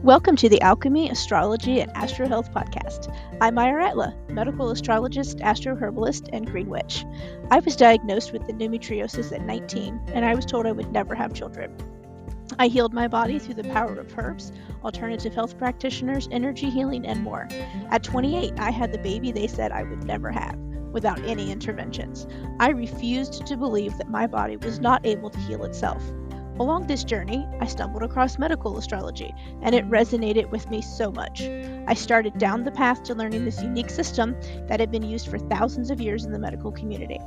Welcome to the Alchemy, Astrology, and Astro Health podcast. I'm Maya Ratla, medical astrologist, astro-herbalist, and green witch. I was diagnosed with endometriosis at 19, and I was told I would never have children. I healed my body through the power of herbs, alternative health practitioners, energy healing, and more. At 28, I had the baby they said I would never have, without any interventions. I refused to believe that my body was not able to heal itself. Along this journey, I stumbled across medical astrology, and it resonated with me so much. I started down the path to learning this unique system that had been used for thousands of years in the medical community.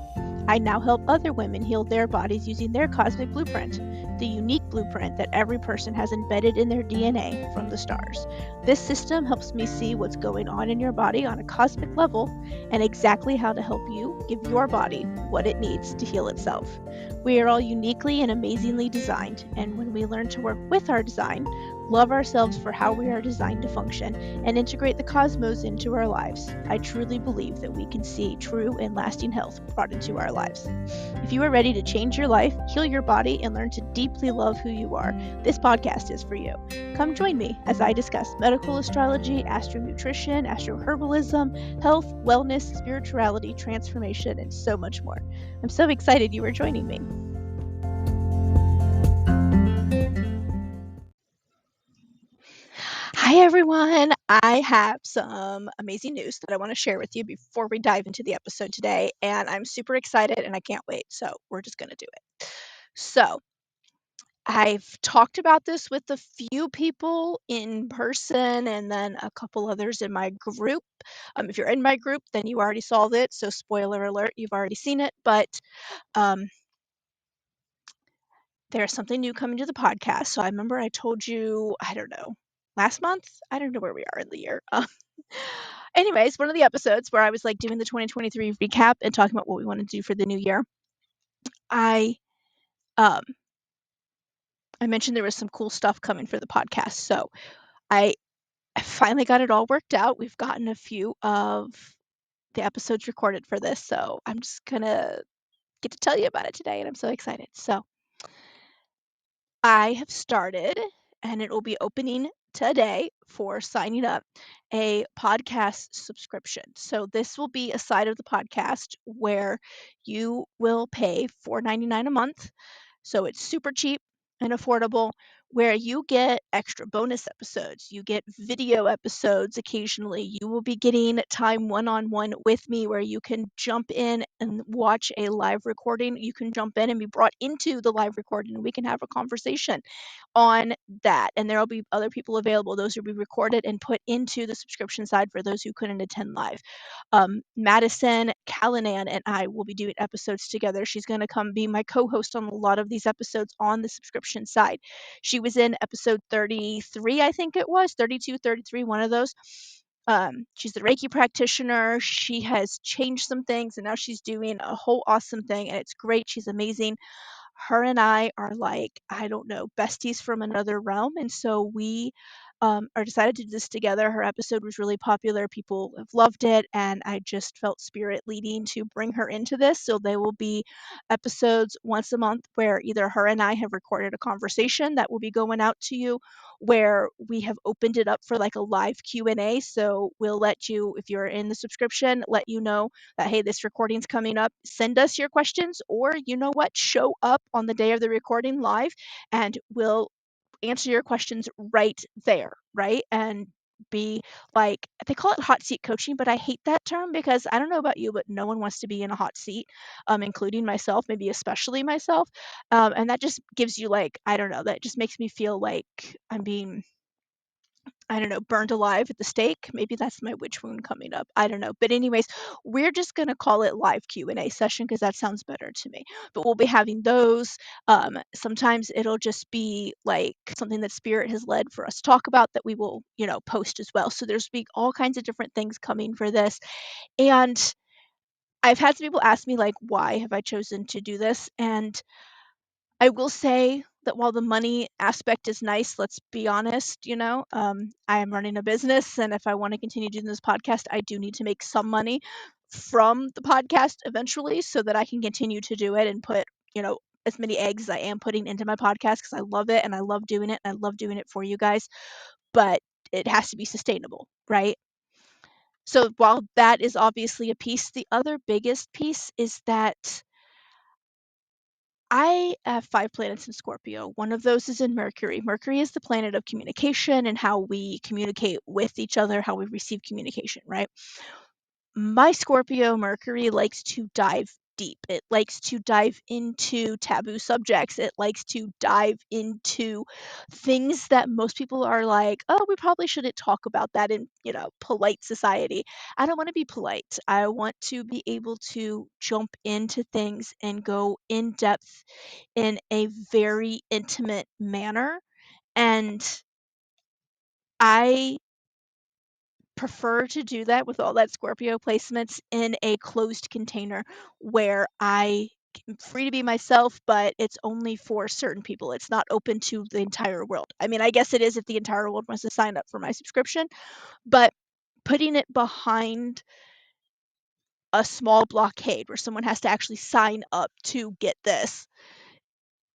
I now help other women heal their bodies using their cosmic blueprint, the unique blueprint that every person has embedded in their DNA from the stars. This system helps me see what's going on in your body on a cosmic level and exactly how to help you give your body what it needs to heal itself. We are all uniquely and amazingly designed, and when we learn to work with our design, love ourselves for how we are designed to function, and integrate the cosmos into our lives, I truly believe that we can see true and lasting health brought into our lives. If you are ready to change your life, heal your body, and learn to deeply love who you are, this podcast is for you. Come join me as I discuss medical astrology, AstroNutrition, astroherbalism, health, wellness, spirituality, transformation, and so much more. I'm so excited you are joining me. Hi, everyone. I have some amazing news that I want to share with you before we dive into the episode today, and I'm super excited and I can't wait. So we're just going to do it. So I've talked about this with a few people in person and then a couple others in my group. If you're in my group, then you already saw it. So spoiler alert, you've already seen it. But there's something new coming to the podcast. So I remember I told you, I don't know, last month? I don't know where we are in the year. Anyways, one of the episodes where I was like doing the 2023 recap and talking about what we want to do for the new year, I mentioned there was some cool stuff coming for the podcast. So I finally got it all worked out. We've gotten a few of the episodes recorded for this. So I'm just going to get to tell you about it today. And I'm so excited. So I have started, and it will be opening today for signing up, a podcast subscription. So this will be a side of the podcast where you will pay $4.99 a month. So it's super cheap and affordable, where you get extra bonus episodes. You get video episodes occasionally. You will be getting time one-on-one with me where you can jump in and watch a live recording. You can jump in and be brought into the live recording, and we can have a conversation on that. And there will be other people available. Those will be recorded and put into the subscription side for those who couldn't attend live. Madison Callanan and I will be doing episodes together. She's going to come be my co-host on a lot of these episodes on the subscription side. She was in episode 33, I think it was, 32, 33, one of those. She's the Reiki practitioner. She has changed some things, and now she's doing a whole awesome thing, and it's great. She's amazing. Her and I are like, I don't know, besties from another realm. And so we are decided to do this together. Her episode was really popular. People have loved it. And I just felt spirit leading to bring her into this. So there will be episodes once a month where either her and I have recorded a conversation that will be going out to you, where we have opened it up for like a live Q&A. So we'll let you, if you're in the subscription, let you know that, hey, this recording's coming up. Send us your questions, or you know what, show up on the day of the recording live and we'll answer your questions right there, right? And be like, they call it hot seat coaching, but I hate that term because I don't know about you, but no one wants to be in a hot seat, including myself, maybe especially myself. And that just gives you like, I don't know, that just makes me feel like I'm being, I don't know, burned alive at the stake. Maybe that's my witch wound coming up. I don't know. But anyways, we're just going to call it live Q&A session because that sounds better to me. But we'll be having those. Sometimes it'll just be like something that Spirit has led for us to talk about that we will, post as well. So there's be all kinds of different things coming for this. And I've had some people ask me like, why have I chosen to do this? And I will say that while the money aspect is nice, let's be honest, I am running a business, and if I want to continue doing this podcast, I do need to make some money from the podcast eventually so that I can continue to do it and put, as many eggs as I am putting into my podcast because I love it and I love doing it and I love doing it for you guys. but it has to be sustainable, right? So while that is obviously a piece, the other biggest piece is that I have 5 planets in Scorpio. One of those is in Mercury. Mercury is the planet of communication and how we communicate with each other, how we receive communication, right? My Scorpio Mercury likes to dive deep. It likes to dive into taboo subjects. It likes to dive into things that most people are like, oh, we probably shouldn't talk about that in, polite society. I don't want to be polite. I want to be able to jump into things and go in depth in a very intimate manner. And I prefer to do that with all that Scorpio placements in a closed container where I am free to be myself, but it's only for certain people. It's not open to the entire world. I mean, I guess it is if the entire world wants to sign up for my subscription, but putting it behind a small blockade where someone has to actually sign up to get this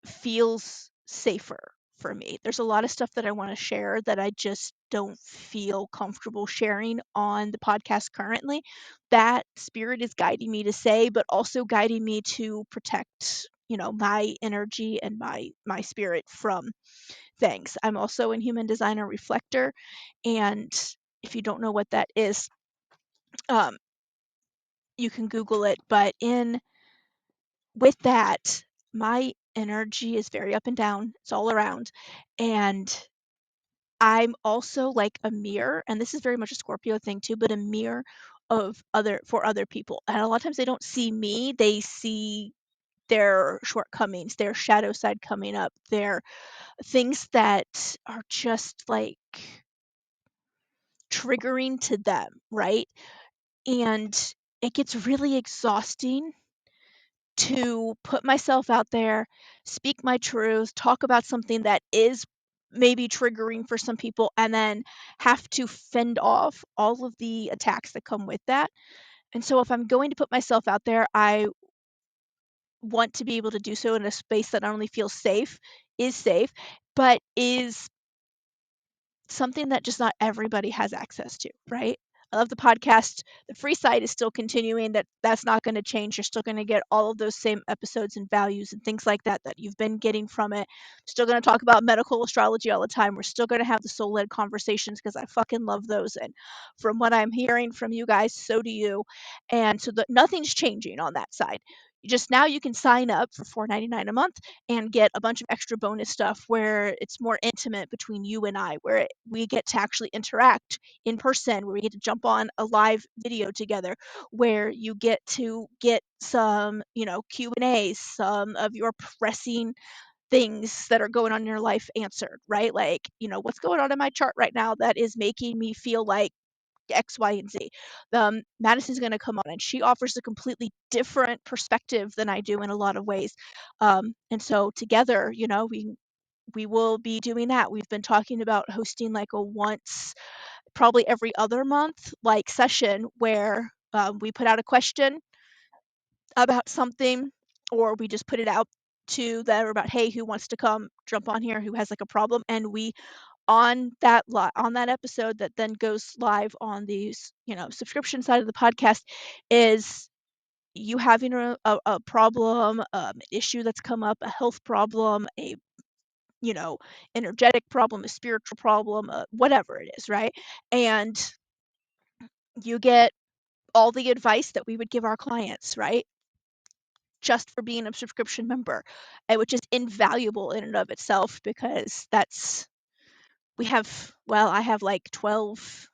feels safer for me. There's a lot of stuff that I want to share that I just don't feel comfortable sharing on the podcast currently. That spirit is guiding me to say, but also guiding me to protect, my energy and my spirit from things. I'm also in human designer reflector, and if you don't know what that is, um, you can Google it. But in with that, my energy is very up and down. It's all around. And I'm also like a mirror, and this is very much a Scorpio thing too, but a mirror of other people. And a lot of times they don't see me, they see their shortcomings, their shadow side coming up, their things that are just like triggering to them, right? And it gets really exhausting to put myself out there, speak my truth, talk about something that is maybe triggering for some people, and then have to fend off all of the attacks that come with that. And so, if I'm going to put myself out there, I want to be able to do so in a space that not only feels safe, but is something that just not everybody has access to, right? I love the podcast. The free side is still continuing. That's not going to change. You're still going to get all of those same episodes and values and things like that you've been getting from it. Still going to talk about medical astrology all the time. We're still going to have the soul-led conversations because I fucking love those. And from what I'm hearing from you guys, so do you. And so nothing's changing on that side. Just now you can sign up for $4.99 a month and get a bunch of extra bonus stuff where it's more intimate between you and I, where we get to actually interact in person, where we get to jump on a live video together, where you get to get some, Q&As, some of your pressing things that are going on in your life answered, right? Like, what's going on in my chart right now that is making me feel like X, Y, and Z. Madison's going to come on, and she offers a completely different perspective than I do in a lot of ways. And so together, we will be doing that. We've been talking about hosting like a once, probably every other month, like session where we put out a question about something, or we just put it out to them about, hey, who wants to come jump on here, who has like a problem, and we on that episode that then goes live on the subscription side of the podcast is you having a problem, an issue that's come up, a health problem, a energetic problem, a spiritual problem, whatever it is, right? And you get all the advice that we would give our clients, right? Just for being a subscription member, which is invaluable in and of itself because I have like 12,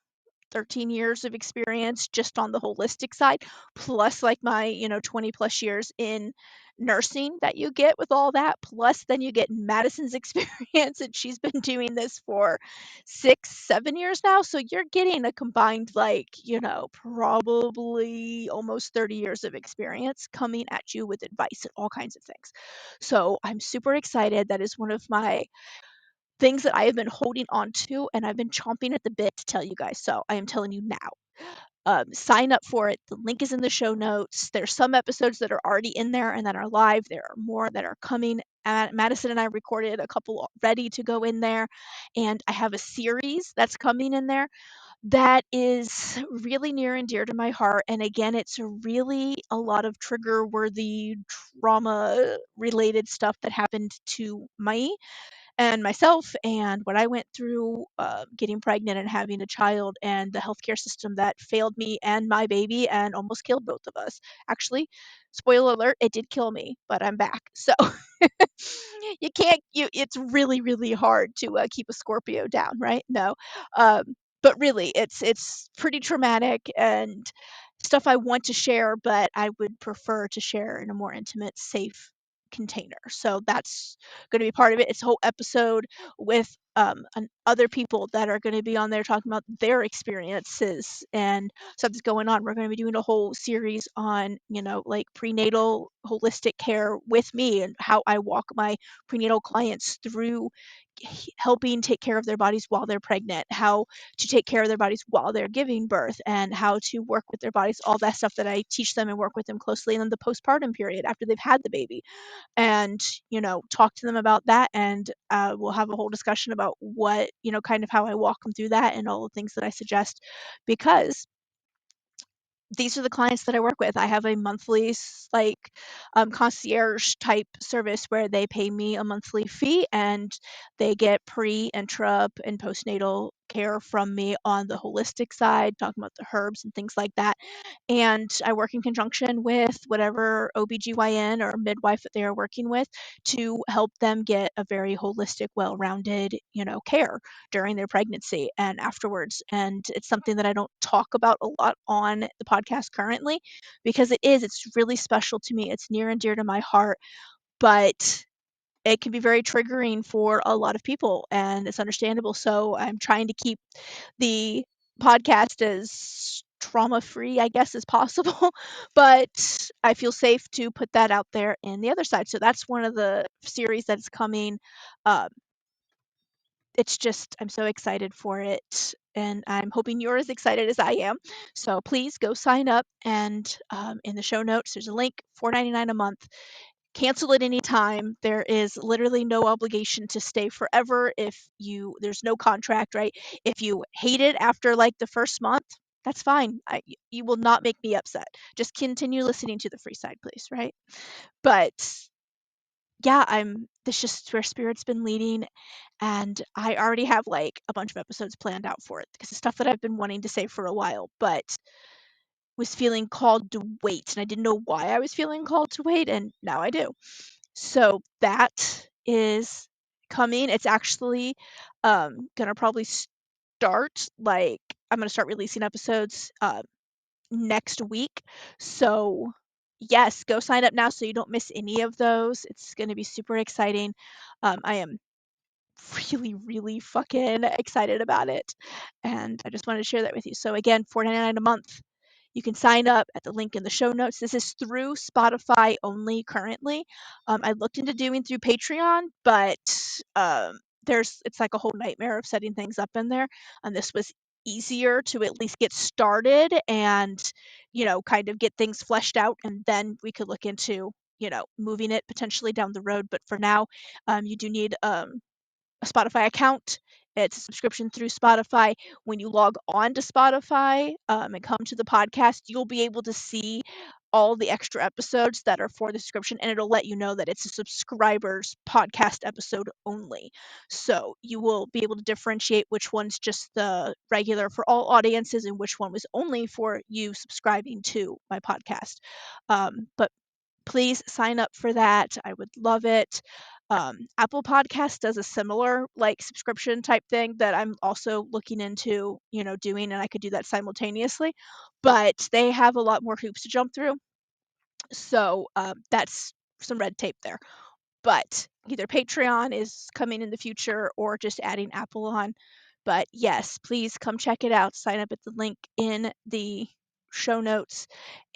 13 years of experience just on the holistic side, plus like my, 20 plus years in nursing that you get with all that. Plus, then you get Madison's experience, and she's been doing this for 6, 7 years now. So you're getting a combined, like, probably almost 30 years of experience coming at you with advice and all kinds of things. So I'm super excited. That is one of my things that I have been holding on to, and I've been chomping at the bit to tell you guys. So I am telling you now. Sign up for it. The link is in the show notes. There's some episodes that are already in there and that are live. There are more that are coming Madison and I recorded a couple ready to go in there, and I have a series that's coming in there that is really near and dear to my heart. And again, it's really a lot of trigger worthy trauma related stuff that happened to me and myself and what I went through getting pregnant and having a child, and the healthcare system that failed me and my baby and almost killed both of us. Actually, spoiler alert, it did kill me, but I'm back. So you can't, it's really, really hard to keep a Scorpio down, right? No. But really, it's pretty traumatic and stuff I want to share, but I would prefer to share in a more intimate, safe container. So that's going to be part of it. It's a whole episode with other people that are going to be on there talking about their experiences and stuff that's going on. We're going to be doing a whole series on, like prenatal holistic care with me and how I walk my prenatal clients through helping take care of their bodies while they're pregnant, how to take care of their bodies while they're giving birth, and how to work with their bodies, all that stuff that I teach them and work with them closely. And then the postpartum period after they've had the baby, and talk to them about that. And we'll have a whole discussion about what, kind of how I walk them through that and all the things that I suggest, because these are the clients that I work with. I have a monthly concierge type service where they pay me a monthly fee and they get pre, intra, and postnatal care from me on the holistic side, talking about the herbs and things like that. And I work in conjunction with whatever OBGYN or midwife that they are working with to help them get a very holistic, well-rounded, care during their pregnancy and afterwards. And it's something that I don't talk about a lot on the podcast currently because it's really special to me. It's near and dear to my heart, but it can be very triggering for a lot of people, and it's understandable. So I'm trying to keep the podcast as trauma free, I guess, as possible, but I feel safe to put that out there in the other side. So that's one of the series that's coming. Um, it's just, I'm so excited for it, and I'm hoping you're as excited as I am. So please go sign up, and in the show notes, there's a link, $4.99 a month. Cancel at any time. There is literally no obligation to stay forever. There's no contract, right? If you hate it after like the first month, that's fine. You will not make me upset. Just continue listening to the free side, please, right? But yeah, that's just where Spirit's been leading, and I already have like a bunch of episodes planned out for it because it's stuff that I've been wanting to say for a while, but was feeling called to wait, and I didn't know why I was feeling called to wait, and now I do. So that is coming. It's actually gonna probably start, like, I'm gonna start releasing episodes next week. So yes, go sign up now so you don't miss any of those. It's gonna be super exciting. I am really, really fucking excited about it, and I just wanted to share that with you. So again, $4.99 a month. You can sign up at the link in the show notes. This is through Spotify only currently. I looked into doing through Patreon, but it's like a whole nightmare of setting things up in there. And this was easier to at least get started and, kind of get things fleshed out. And then we could look into, moving it potentially down the road. But for now, you do need a Spotify account. It's a subscription through Spotify. When you log on to Spotify and come to the podcast, you'll be able to see all the extra episodes that are for the subscription, and it'll let you know that it's a subscriber's podcast episode only. So you will be able to differentiate which one's just the regular for all audiences and which one was only for you subscribing to my podcast. But please sign up for that. I would love it. Apple Podcast does a similar like subscription type thing that I'm also looking into, doing, and I could do that simultaneously, but they have a lot more hoops to jump through. So that's some red tape there. But either Patreon is coming in the future or just adding Apple on. But yes, please come check it out. Sign up at the link in the show notes,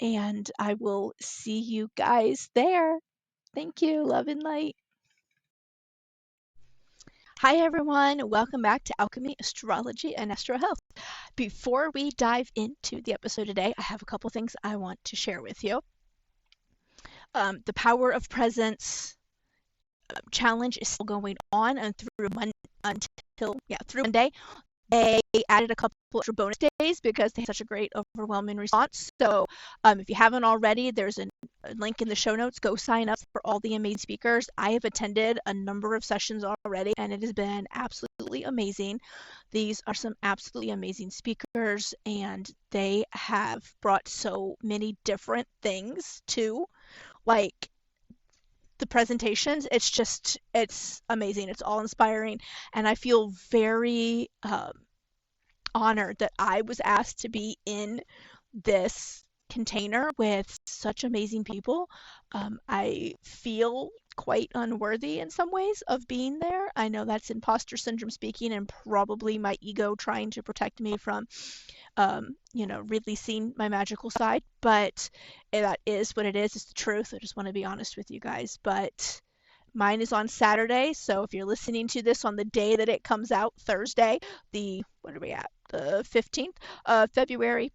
and I will see you guys there. Thank you. Love and light. Hi, everyone. Welcome back to Alchemy, Astrology, and Astro Health. Before we dive into the episode today, I have a couple things I want to share with you. The power of presence challenge is still going on and through Monday. They added a couple extra bonus days because they had such a great overwhelming response. So if you haven't already, there's a link in the show notes. Go sign up for all the amazing speakers. I have attended a number of sessions already, and it has been absolutely amazing. These are some absolutely amazing speakers, and they have brought so many different things to, like, the presentations. It's amazing. It's all inspiring, and I feel very honored that I was asked to be in this container with such amazing people. I feel quite unworthy in some ways of being there. I know that's imposter syndrome speaking and probably my ego trying to protect me from releasing my magical side, but that is what it is. It's the truth. I just want to be honest with you guys. But mine is on Saturday, so if you're listening to this on the day that it comes out, Thursday, what are we at? The 15th of February,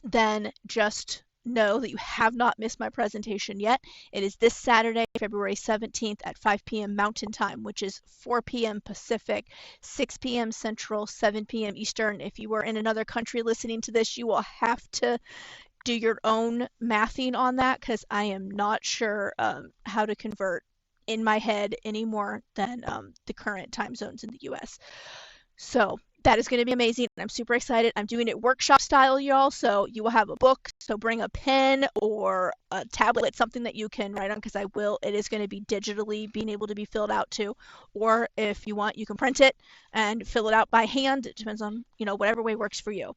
then just know that you have not missed my presentation yet. It is this Saturday, February 17th at 5 p.m. Mountain Time, which is 4 p.m. Pacific, 6 p.m. Central, 7 p.m. Eastern. If you were in another country listening to this, you will have to do your own mathing on that because I am not sure how to convert in my head any more than the current time zones in the US. So that is going to be amazing. I'm super excited. I'm doing it workshop style, y'all. So you will have a book. So bring a pen or a tablet, something that you can write on, because it is going to be digitally being able to be filled out too. Or if you want, you can print it and fill it out by hand. It depends on, whatever way works for you.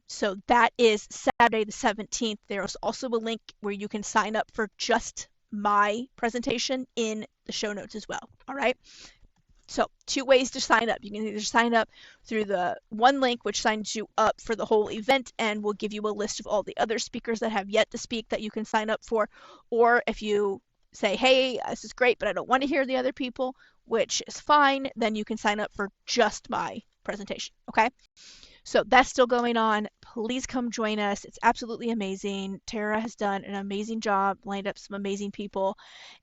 So that is Saturday the 17th. There's also a link where you can sign up for just my presentation in the show notes as well. All right. So 2 ways to sign up. You can either sign up through the one link, which signs you up for the whole event and will give you a list of all the other speakers that have yet to speak that you can sign up for. Or if you say, hey, this is great, but I don't want to hear the other people, which is fine, then you can sign up for just my presentation. Okay. So that's still going on. Please come join us. It's absolutely amazing. Tara has done an amazing job, lined up some amazing people,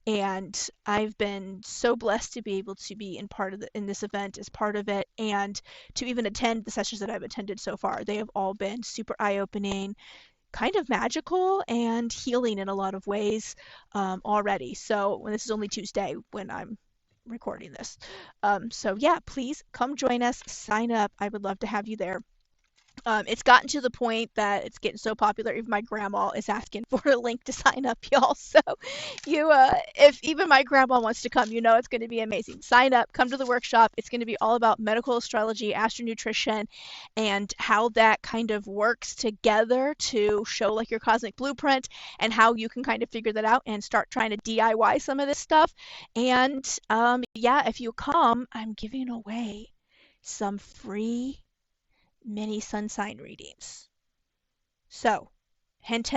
and I've been so blessed to be able to be in this event as part of it, and to even attend the sessions that I've attended so far. They have all been super eye-opening, kind of magical, and healing in a lot of ways already. So this is only Tuesday when I'm recording this. So yeah, please come join us, sign up. I would love to have you there. It's gotten to the point that it's getting so popular, even my grandma is asking for a link to sign up, y'all. So if even my grandma wants to come, it's going to be amazing. Sign up, come to the workshop. It's going to be all about medical astrology, astronutrition, and how that kind of works together to show like your cosmic blueprint and how you can kind of figure that out and start trying to DIY some of this stuff. And if you come, I'm giving away some free mini sun sign readings. So, hint,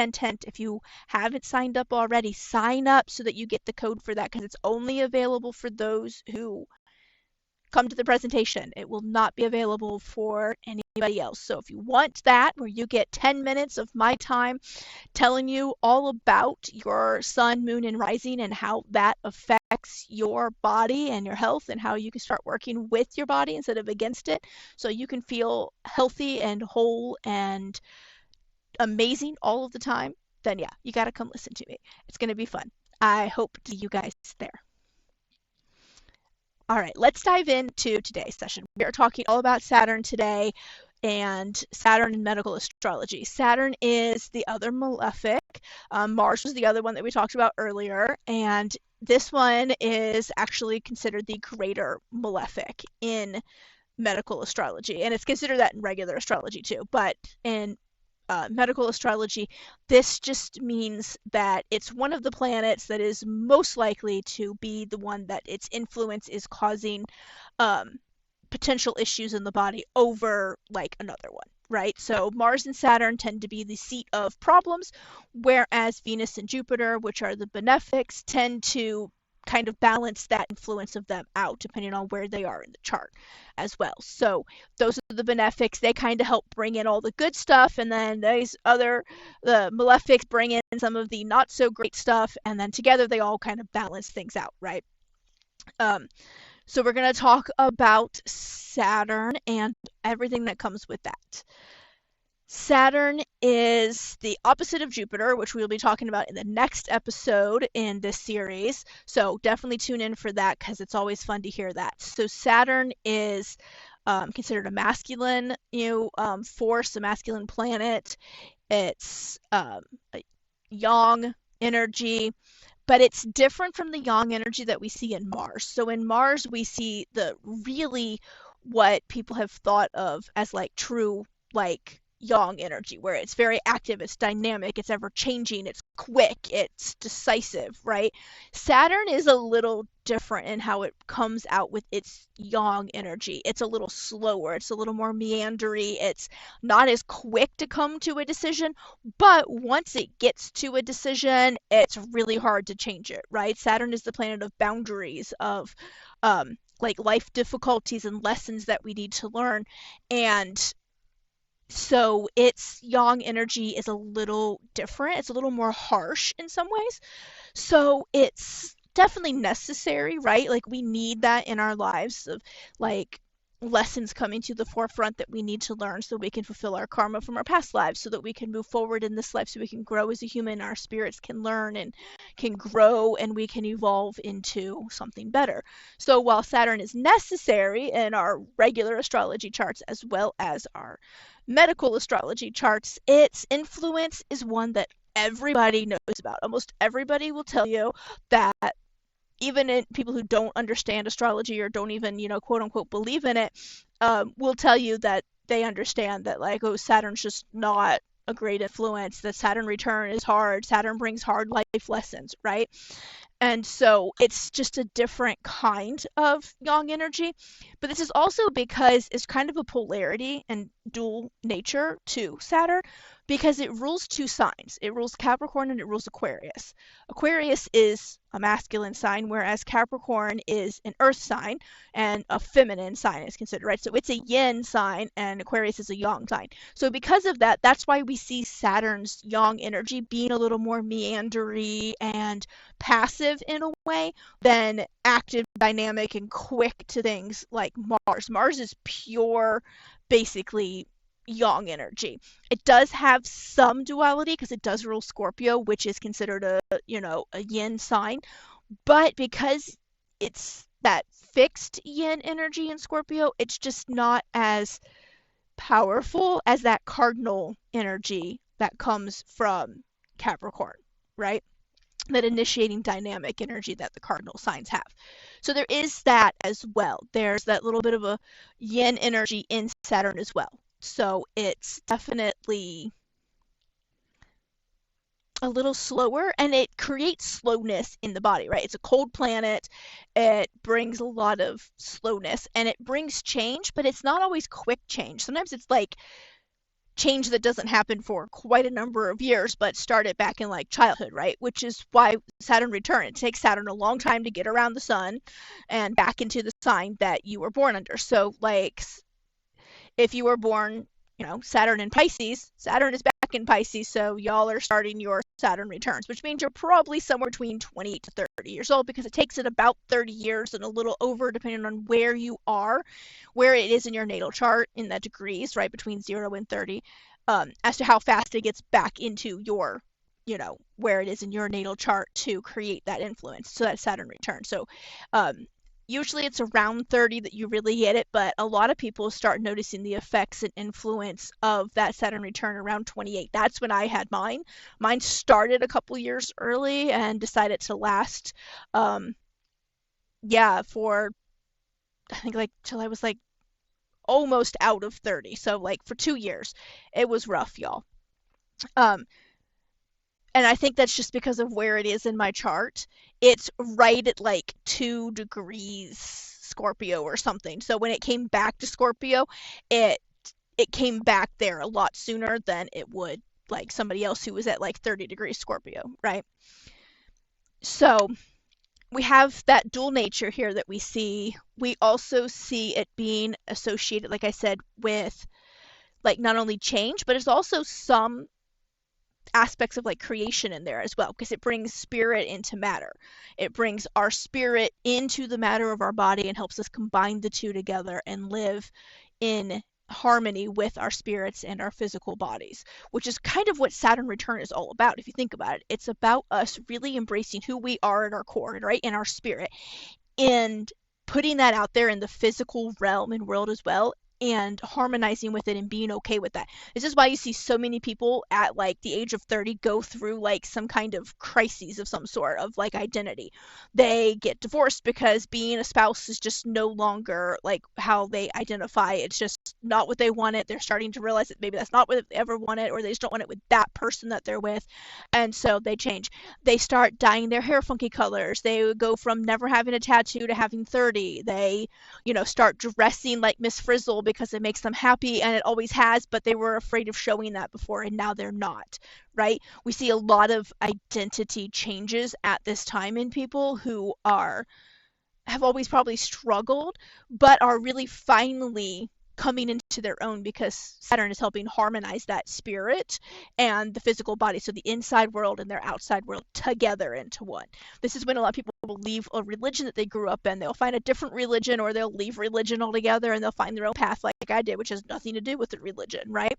if you haven't signed up already, sign up so that you get the code for that, because it's only available for those who come to the presentation. It will not be available for anybody else. So if you want that, where you get 10 minutes of my time telling you all about your sun, moon, and rising and how that affects your body and your health and how you can start working with your body instead of against it, so you can feel healthy and whole and amazing all of the time, then yeah, you got to come listen to me. It's going to be fun. I hope to see you guys there. All right, let's dive into today's session. We are talking all about Saturn today, and Saturn in medical astrology. Saturn is the other malefic. Mars was the other one that we talked about earlier, and this one is actually considered the greater malefic in medical astrology, and it's considered that in regular astrology too, but in medical astrology, this just means that it's one of the planets that is most likely to be the one that its influence is causing potential issues in the body over like another one, right? So Mars and Saturn tend to be the seat of problems, whereas Venus and Jupiter, which are the benefics, tend to kind of balance that influence of them out depending on where they are in the chart as well. So those are the benefics. They kind of help bring in all the good stuff, and then the malefics bring in some of the not so great stuff, and then together they all kind of balance things out, right? Um, so we're going to talk about Saturn and everything that comes with that. Saturn is the opposite of Jupiter, which we'll be talking about in the next episode in this series. So definitely tune in for that because it's always fun to hear that. So Saturn is considered a masculine, force, a masculine planet. It's a yang energy, but it's different from the yang energy that we see in Mars. So in Mars, we see the really what people have thought of as like true, like yang energy, where it's very active, it's dynamic, it's ever changing, it's quick, it's decisive, right? Saturn is a little different in how it comes out with its yang energy. It's a little slower, it's a little more meandery, it's not as quick to come to a decision, but once it gets to a decision, it's really hard to change it, right? Saturn is the planet of boundaries, of like life difficulties and lessons that we need to learn. And so its yang energy is a little different. It's a little more harsh in some ways. So it's definitely necessary, right? Like we need that in our lives of like lessons coming to the forefront that we need to learn so we can fulfill our karma from our past lives, so that we can move forward in this life, so we can grow as a human, our spirits can learn and can grow, and we can evolve into something better. So while Saturn is necessary in our regular astrology charts as well as our medical astrology charts, its influence is one that everybody knows about. Almost everybody will tell you that, even in people who don't understand astrology or don't even, quote unquote, believe in it, will tell you that they understand that, like, oh, Saturn's just not a great influence, that Saturn return is hard, Saturn brings hard life lessons, right? And so it's just a different kind of yang energy. But this is also because it's kind of a polarity and dual nature to Saturn, because it rules two signs. It rules Capricorn and it rules Aquarius. Aquarius is a masculine sign, whereas Capricorn is an earth sign and a feminine sign is considered, right? So it's a yin sign and Aquarius is a yang sign. So because of that, that's why we see Saturn's yang energy being a little more meandery and passive in a way than active, dynamic, and quick to things like Mars. Mars is pure, basically, yang energy. It does have some duality because it does rule Scorpio, which is considered a yin sign, but because it's that fixed yin energy in Scorpio, it's just not as powerful as that cardinal energy that comes from Capricorn, right? That initiating dynamic energy that the cardinal signs have. So there is that as well. There's that little bit of a yin energy in Saturn as well. So it's definitely a little slower, and it creates slowness in the body, right? It's a cold planet. It brings a lot of slowness and it brings change, but it's not always quick change. Sometimes it's like change that doesn't happen for quite a number of years, but started back in like childhood, right? Which is why Saturn return. It takes Saturn a long time to get around the sun and back into the sign that you were born under. So like if you were born, Saturn in Pisces, Saturn is back in Pisces, so y'all are starting your Saturn returns, which means you're probably somewhere between 28 to 30 years old, because it takes it about 30 years and a little over, depending on where you are, where it is in your natal chart in the degrees, right, between 0 and 30, as to how fast it gets back into your, where it is in your natal chart to create that influence, so that Saturn return. So usually it's around 30 that you really get it, but a lot of people start noticing the effects and influence of that Saturn return around 28. That's when I had mine. Mine started a couple years early and decided to last, for, I think, like, till I was like almost out of 30. So like for 2 years, it was rough, y'all. Um, and I think that's just because of where it is in my chart. It's right at like 2 degrees Scorpio or something. So when it came back to Scorpio, it came back there a lot sooner than it would like somebody else who was at like 30 degrees Scorpio, right? So we have that dual nature here that we see. We also see it being associated, like I said, with like not only change, but it's also some aspects of like creation in there as well, because it brings spirit into matter. It brings our spirit into the matter of our body and helps us combine the two together and live in harmony with our spirits and our physical bodies, which is kind of what Saturn return is all about. If you think about it, it's about us really embracing who we are at our core, right, in our spirit, and putting that out there in the physical realm and world as well, and harmonizing with it and being okay with that. This is why you see so many people at like the age of 30 go through like some kind of crises of some sort of like identity. They get divorced because being a spouse is just no longer like how they identify. It's just not what they wanted. They're starting to realize that maybe that's not what they ever wanted, or they just don't want it with that person that they're with. And so they change. They start dyeing their hair funky colors. They go from never having a tattoo to having 30. They, start dressing like Miss Frizzle because it makes them happy, and it always has, but they were afraid of showing that before, and now they're not, right? We see a lot of identity changes at this time in people who have always probably struggled, but are really finally coming into their own because Saturn is helping harmonize that spirit and the physical body. So the inside world and their outside world together into one. This is when a lot of people will leave a religion that they grew up in. They'll find a different religion, or they'll leave religion altogether and they'll find their own path like I did, which has nothing to do with the religion, right?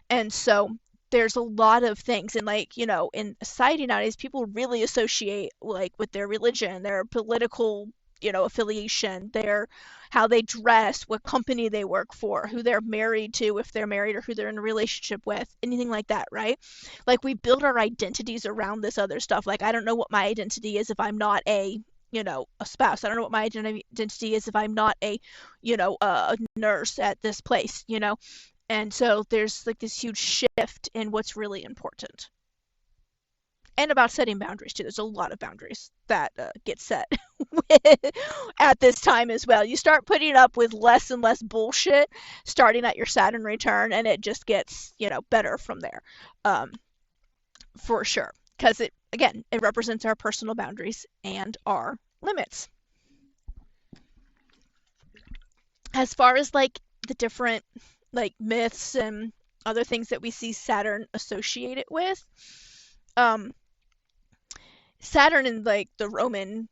And so there's a lot of things, and like, in society nowadays, people really associate like with their religion, their political affiliation, their how they dress, what company they work for, who they're married to, if they're married, or who they're in a relationship with, anything like that, right? Like we build our identities around this other stuff. Like I don't know what my identity is if I'm not a spouse. I don't know what my identity is if I'm not a nurse at this place, And so there's like this huge shift in what's really important. And about setting boundaries too. There's a lot of boundaries that get set at this time as well. You start putting up with less and less bullshit starting at your Saturn return, and it just gets better from there, for sure. Because it represents our personal boundaries and our limits. As far as like the different like myths and other things that we see Saturn associated with, um, Saturn in like the Roman,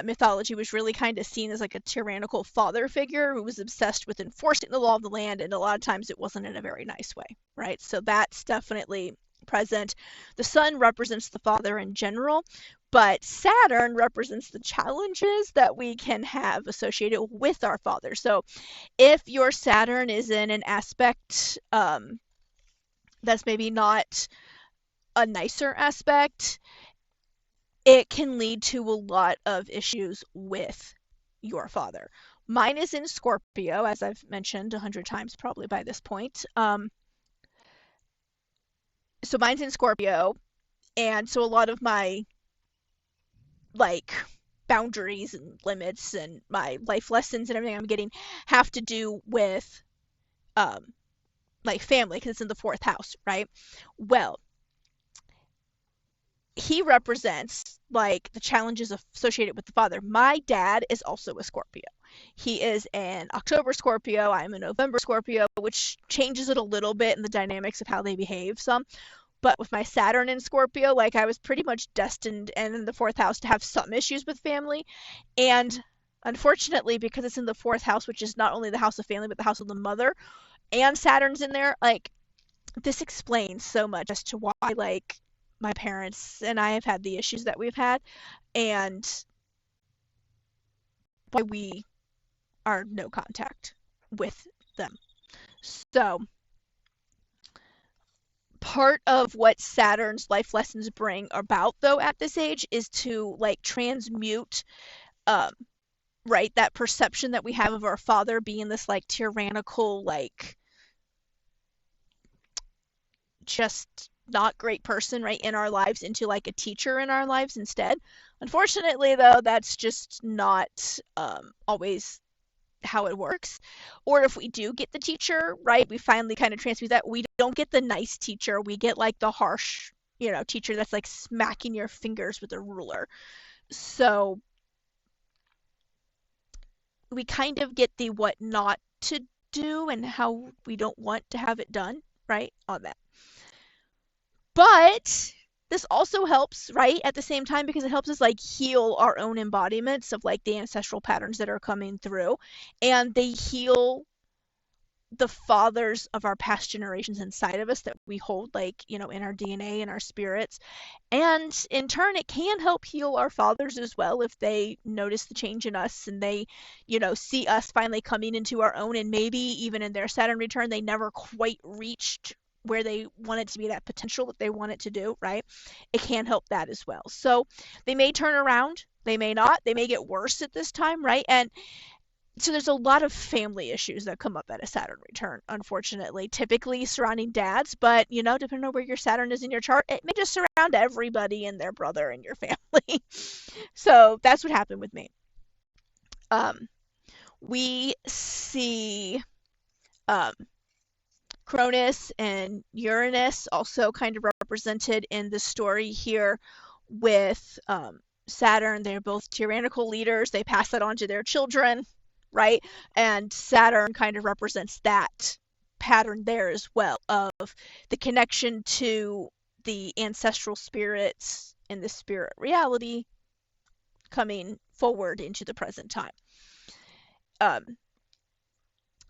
mythology was really kind of seen as like a tyrannical father figure who was obsessed with enforcing the law of the land, and a lot of times it wasn't in a very nice way, right? So that's definitely present. The sun represents the father in general, but Saturn represents the challenges that we can have associated with our father. So if your Saturn is in an aspect that's maybe not a nicer aspect, it can lead to a lot of issues with your father. Mine is in Scorpio, as I've mentioned 100 times probably by this point. So mine's in Scorpio, and so a lot of my like boundaries and limits and my life lessons and everything I'm getting have to do with like family, because it's in the fourth house, right? Well, he represents like the challenges associated with the father. My dad is also a Scorpio. He is an October Scorpio. I'm a November Scorpio, which changes it a little bit in the dynamics of how they behave some. But with my Saturn in Scorpio, like I was pretty much destined and in the fourth house to have some issues with family. And unfortunately, because it's in the fourth house, which is not only the house of family, but the house of the mother, and Saturn's in there, like this explains so much as to why like my parents and I have had the issues that we've had, and why we are no contact with them. So part of what Saturn's life lessons bring about though at this age is to like transmute um right, that perception that we have of our father being this like tyrannical, like just not great person, right, in our lives, into like a teacher in our lives instead. Unfortunately, though, that's just not always how it works. Or if we do get the teacher, right, we finally kind of transmute that. We don't get the nice teacher. We get like the harsh, teacher that's like smacking your fingers with a ruler. So we kind of get the what not to do and how we don't want to have it done, right, on that. But this also helps, right, at the same time, because it helps us like heal our own embodiments of like the ancestral patterns that are coming through, and they heal the fathers of our past generations inside of us that we hold, like, in our DNA and our spirits. And in turn, it can help heal our fathers as well if they notice the change in us and they, see us finally coming into our own. And maybe even in their Saturn return, they never quite reached where they want it to be, that potential that they want it to do, right? It can help that as well. So they may turn around, they may not, they may get worse at this time, right? And so there's a lot of family issues that come up at a Saturn return, unfortunately, typically surrounding dads, but depending on where your Saturn is in your chart, it may just surround everybody and their brother in your family. So that's what happened with me. We see Cronus and Uranus also kind of represented in the story here with Saturn. They're both tyrannical leaders. They pass that on to their children, right? And Saturn kind of represents that pattern there as well, of the connection to the ancestral spirits and the spirit reality coming forward into the present time.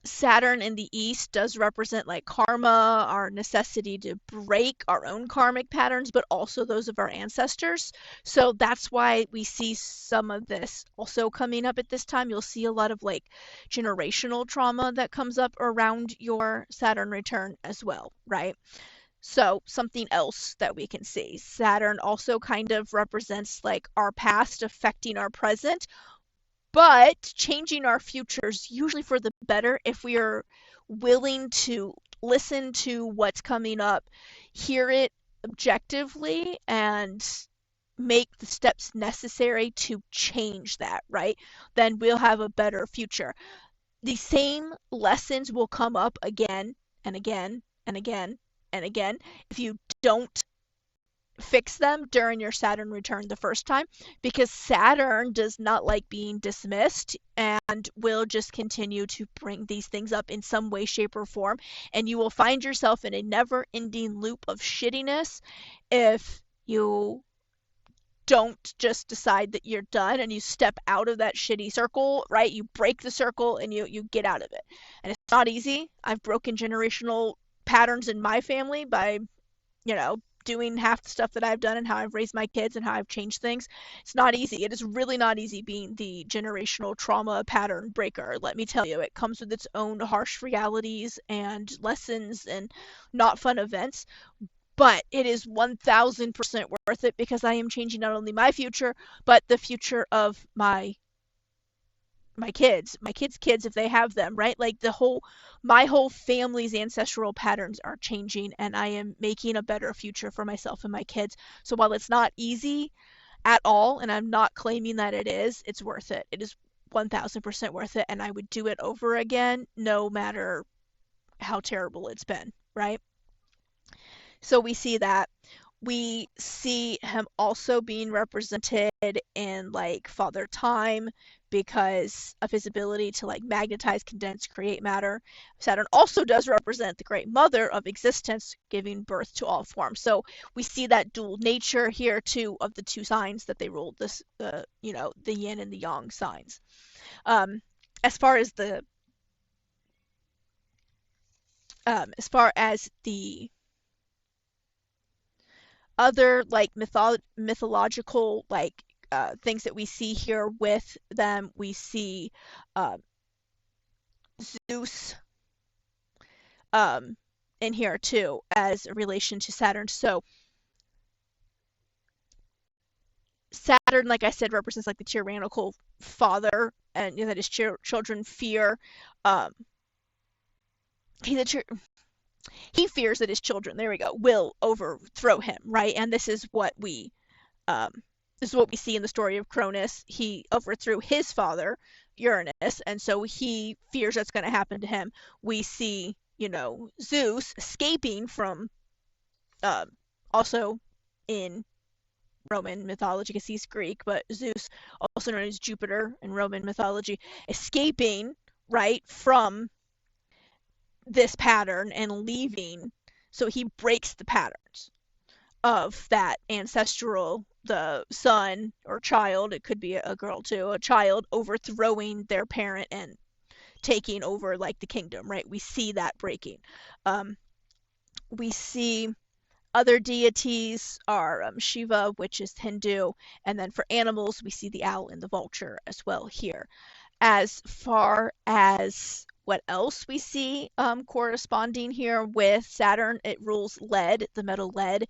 Saturn in the East does represent like karma, our necessity to break our own karmic patterns, but also those of our ancestors. So that's why we see some of this also coming up at this time. You'll see a lot of like generational trauma that comes up around your Saturn return as well, right? So something else that we can see. Saturn also kind of represents like our past affecting our present, but changing our futures usually for the better if we are willing to listen to what's coming up, hear it objectively, and make the steps necessary to change that, right? Then we'll have a better future. The same lessons will come up again and again and again and again if you don't fix them during your Saturn return the first time, because Saturn does not like being dismissed and will just continue to bring these things up in some way, shape, or form. And you will find yourself in a never ending loop of shittiness if you don't just decide that you're done and you step out of that shitty circle, right? You break the circle and you get out of it. And it's not easy. I've broken generational patterns in my family by, doing half the stuff that I've done and how I've raised my kids and how I've changed things. It's not easy. It is really not easy being the generational trauma pattern breaker. Let me tell you, it comes with its own harsh realities and lessons and not fun events. But it is 1000% worth it, because I am changing not only my future, but the future of my kids, my kids if they have them, right? Like my whole family's ancestral patterns are changing, and I am making a better future for myself and my kids. So while it's not easy at all, and I'm not claiming that it is, it's worth it. It is 1000% worth it, and I would do it over again no matter how terrible it's been, right? So we see that. We see him also being represented in like Father Time because of his ability to like magnetize, condense, create matter. Saturn also does represent the Great Mother of existence, giving birth to all forms. So we see that dual nature here too of the two signs that they ruled, this the yin and the yang signs. As far as the other like mythological like things that we see here with them, we see Zeus in here too as a relation to Saturn. So Saturn, like I said, represents like the tyrannical father, and that his children fear. He fears that his children, there we go, will overthrow him, right? And this is what we see in the story of Cronus. He overthrew his father, Uranus, and so he fears that's going to happen to him. We see, Zeus escaping from, also in Roman mythology, because he's Greek, but Zeus, also known as Jupiter in Roman mythology, escaping, right, from this pattern and leaving. So he breaks the patterns, of that ancestral, the son or child, it could be a girl too, a child overthrowing their parent and taking over like the kingdom, right? We see that breaking. Um, we see other deities are Shiva, which is Hindu, and then for animals, we see the owl and the vulture as well here. As far as what else we see corresponding here with Saturn, it rules lead, the metal lead,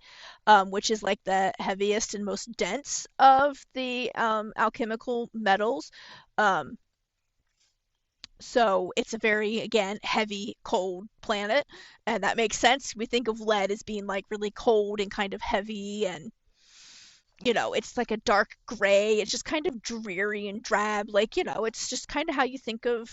which is like the heaviest and most dense of the alchemical metals. Um, so it's a very, again, heavy, cold planet, and that makes sense. We think of lead as being like really cold and kind of heavy, and it's like a dark gray. It's just kind of dreary and drab. Like, it's just kind of how you think of,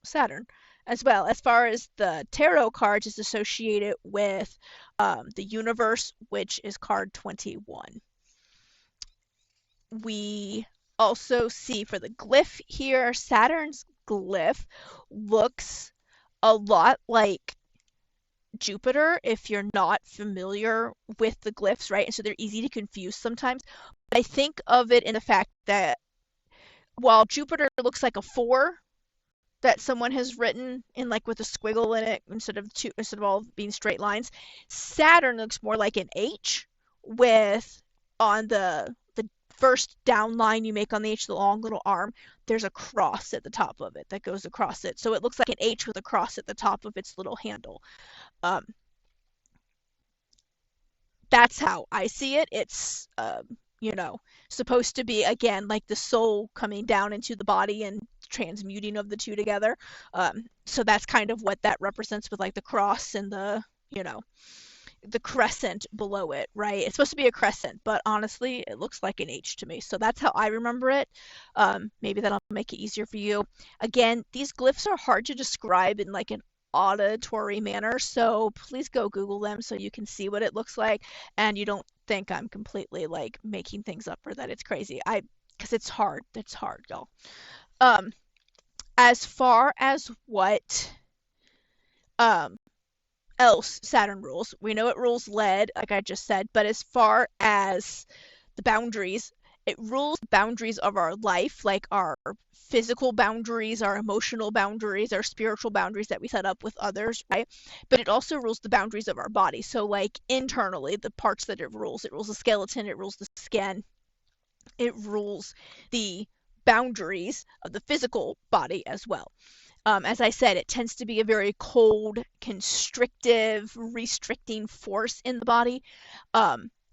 Saturn as well. As far as the tarot cards is associated with the universe, which is card 21. We also see for the glyph here, Saturn's glyph looks a lot like Jupiter if you're not familiar with the glyphs, right? And so they're easy to confuse sometimes. But I think of it in the fact that while Jupiter looks like a 4 that someone has written in like with a squiggle in it instead of all being straight lines, Saturn looks more like an H with on the first down line you make on the H, the long little arm, there's a cross at the top of it that goes across it. So it looks like an H with a cross at the top of its little handle. Um, that's how I see it. It's supposed to be again like the soul coming down into the body and transmuting of the two together. So that's kind of what that represents with like the cross and the crescent below it, right? It's supposed to be a crescent, but honestly, it looks like an H to me. So that's how I remember it. Maybe that'll make it easier for you. Again, these glyphs are hard to describe in like an auditory manner, so please go Google them so you can see what it looks like and you don't think I'm completely like making things up or that it's crazy. Because it's hard. It's hard, y'all. Um, as far as what um else Saturn rules. We know it rules lead, like I just said, but as far as the boundaries, it rules boundaries of our life, like our physical boundaries, our emotional boundaries, our spiritual boundaries that we set up with others, right? But it also rules the boundaries of our body. So, like internally, the parts that it rules the skeleton, it rules the skin, it rules the boundaries of the physical body as well. As I said, it tends to be a very cold, constrictive, restricting force in the body.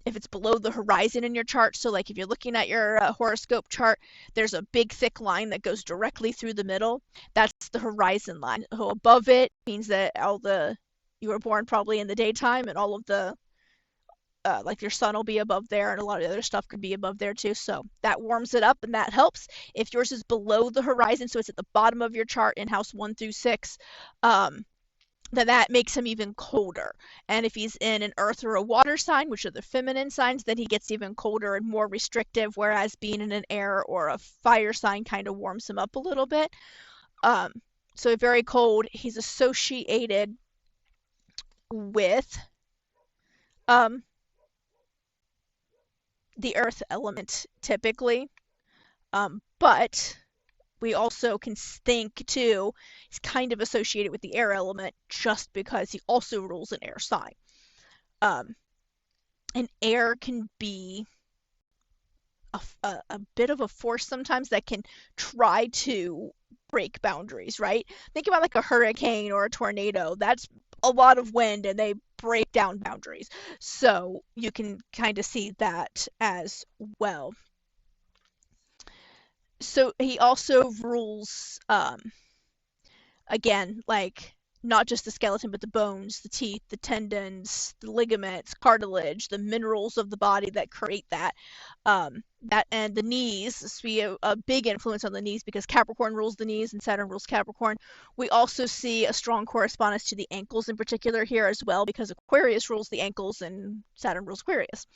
If it's below the horizon in your chart, so like if you're looking at your horoscope chart, there's a big thick line that goes directly through the middle. That's the horizon line. So above it means that you were born probably in the daytime, and all of the like your sun will be above there, and a lot of the other stuff could be above there too. So that warms it up and that helps. If yours is below the horizon, so it's at the bottom of your chart in house 1 through 6, then that makes him even colder. And if he's in an earth or a water sign, which are the feminine signs, then he gets even colder and more restrictive, whereas being in an air or a fire sign kind of warms him up a little bit. So very cold. He's associated with the earth element typically, but we also can think too he's kind of associated with the air element just because he also rules an air sign. And air can be a bit of a force sometimes that can try to break boundaries, right? Think about like a hurricane or a tornado. That's a lot of wind and they break down boundaries. So you can kind of see that as well. So he also rules, again, like not just the skeleton, but the bones, the teeth, the tendons, the ligaments, cartilage, the minerals of the body that create that. That and the knees. So we have a big influence on the knees because Capricorn rules the knees and Saturn rules Capricorn. We also see a strong correspondence to the ankles in particular here as well because Aquarius rules the ankles and Saturn rules Aquarius.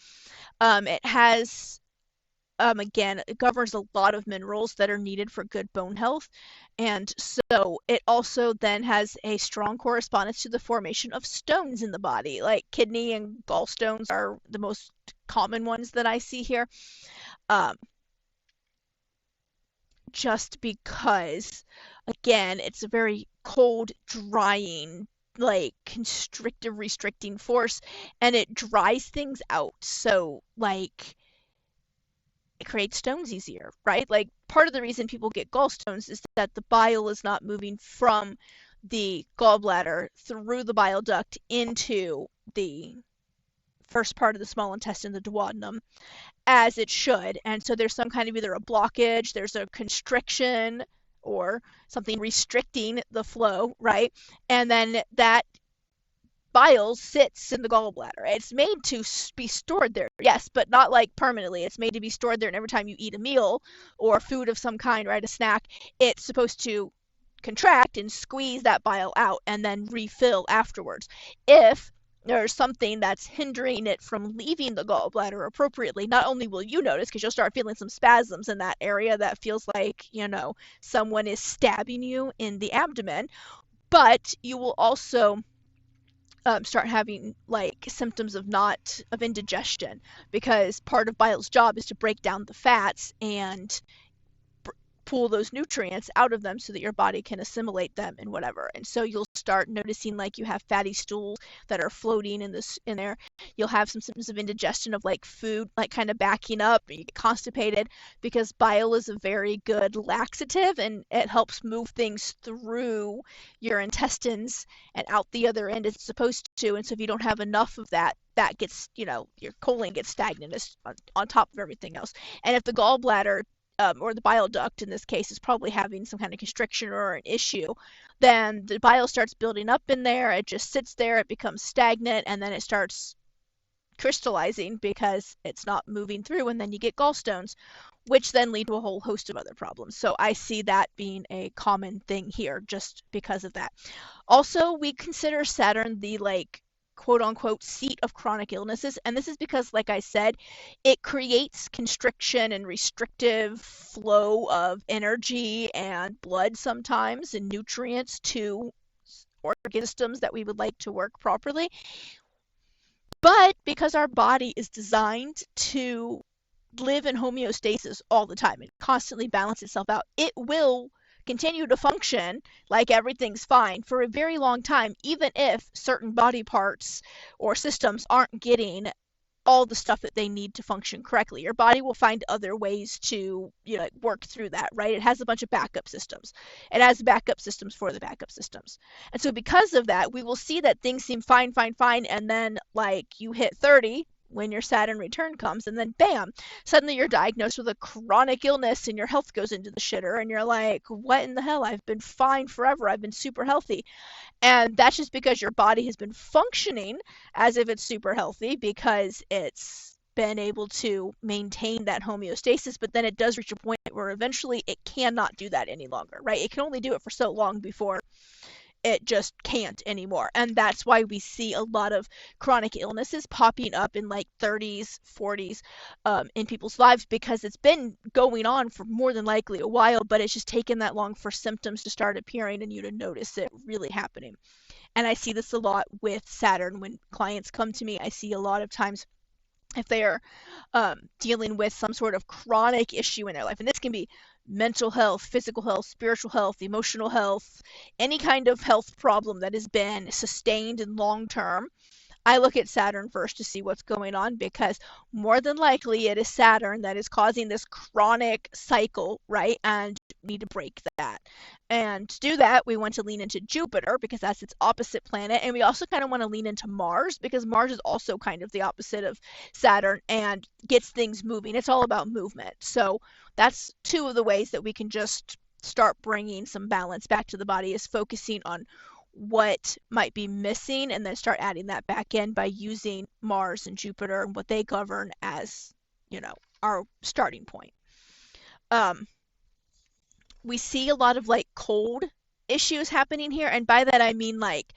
It has again, it governs a lot of minerals that are needed for good bone health. And so it also then has a strong correspondence to the formation of stones in the body. Like kidney and gallstones are the most common ones that I see here. Um, just because, again, it's a very cold, drying, like constrictive, restricting force, and it dries things out. So, like, it creates stones easier, right? Like part of the reason people get gallstones is that the bile is not moving from the gallbladder through the bile duct into the first part of the small intestine, the duodenum, as it should. And so there's some kind of either a blockage, there's a constriction, or something restricting the flow, right? And then that bile sits in the gallbladder. It's made to be stored there, yes, but not like permanently. It's made to be stored there, and every time you eat a meal or food of some kind, right, a snack, it's supposed to contract and squeeze that bile out and then refill afterwards. If there's something that's hindering it from leaving the gallbladder appropriately, not only will you notice because you'll start feeling some spasms in that area that feels like, someone is stabbing you in the abdomen, but you will also start having like symptoms of indigestion, because part of bile's job is to break down the fats and pull those nutrients out of them so that your body can assimilate them and whatever. And so you'll start noticing like you have fatty stools that are floating in there. You'll have some symptoms of indigestion of like food like kind of backing up, and you get constipated, because bile is a very good laxative and it helps move things through your intestines and out the other end as it's supposed to. And so if you don't have enough of that, that gets, your colon gets stagnant on top of everything else. And if the gallbladder or the bile duct in this case is probably having some kind of constriction or an issue, then the bile starts building up in there. It just sits there, it becomes stagnant, and then it starts crystallizing because it's not moving through, and then you get gallstones, which then lead to a whole host of other problems. So I see that being a common thing here just because of that. Also, we consider Saturn the like quote unquote seat of chronic illnesses. And this is because, like I said, it creates constriction and restrictive flow of energy and blood sometimes and nutrients to organ systems that we would like to work properly. But because our body is designed to live in homeostasis all the time and constantly balance itself out, it will continue to function like everything's fine for a very long time, even if certain body parts or systems aren't getting all the stuff that they need to function correctly. Your body will find other ways to, work through that, right? It has a bunch of backup systems. It has backup systems for the backup systems. And so because of that, we will see that things seem fine, fine, fine, and then like you hit 30 when your Saturn return comes, and then bam, suddenly you're diagnosed with a chronic illness and your health goes into the shitter, and you're like, what in the hell? I've been fine forever. I've been super healthy. And that's just because your body has been functioning as if it's super healthy because it's been able to maintain that homeostasis, but then it does reach a point where eventually it cannot do that any longer, right? It can only do it for so long before it just can't anymore. And that's why we see a lot of chronic illnesses popping up in like 30s, 40s in people's lives, because it's been going on for more than likely a while, but it's just taken that long for symptoms to start appearing and you to notice it really happening. And I see this a lot with Saturn when clients come to me. I see a lot of times if they are dealing with some sort of chronic issue in their life, and this can be mental health, physical health, spiritual health, emotional health, any kind of health problem that has been sustained and long term, I look at Saturn first to see what's going on, because more than likely it is Saturn that is causing this chronic cycle, right? And we need to break that. And to do that, we want to lean into Jupiter because that's its opposite planet. And we also kind of want to lean into Mars because Mars is also kind of the opposite of Saturn and gets things moving. It's all about movement. So that's two of the ways that we can just start bringing some balance back to the body, is focusing on what might be missing and then start adding that back in by using Mars and Jupiter and what they govern as, our starting point. We see a lot of like cold issues happening here, and by that I mean like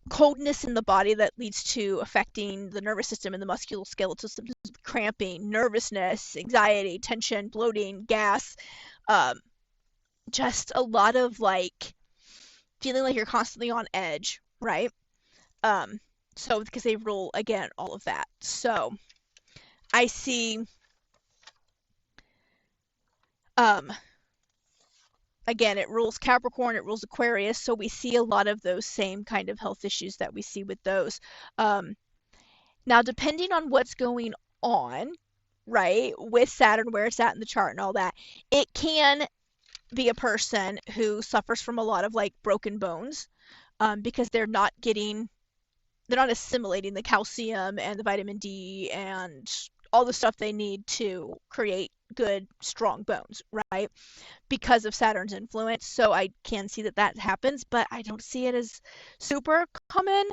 coldness in the body that leads to affecting the nervous system and the musculoskeletal systems, cramping, nervousness, anxiety, tension, bloating, gas, um, just a lot of like feeling like you're constantly on edge, right? Um, so because they rule again all of that. So I see um again, it rules Capricorn, it rules Aquarius, so we see a lot of those same kind of health issues that we see with those. Um, Now, depending on what's going on, right, with Saturn, where it's at in the chart and all that, it can be a person who suffers from a lot of like broken bones, because they're not assimilating the calcium and the vitamin D and all the stuff they need to create good, strong bones, right? Because of Saturn's influence. So I can see that that happens, but I don't see it as super common.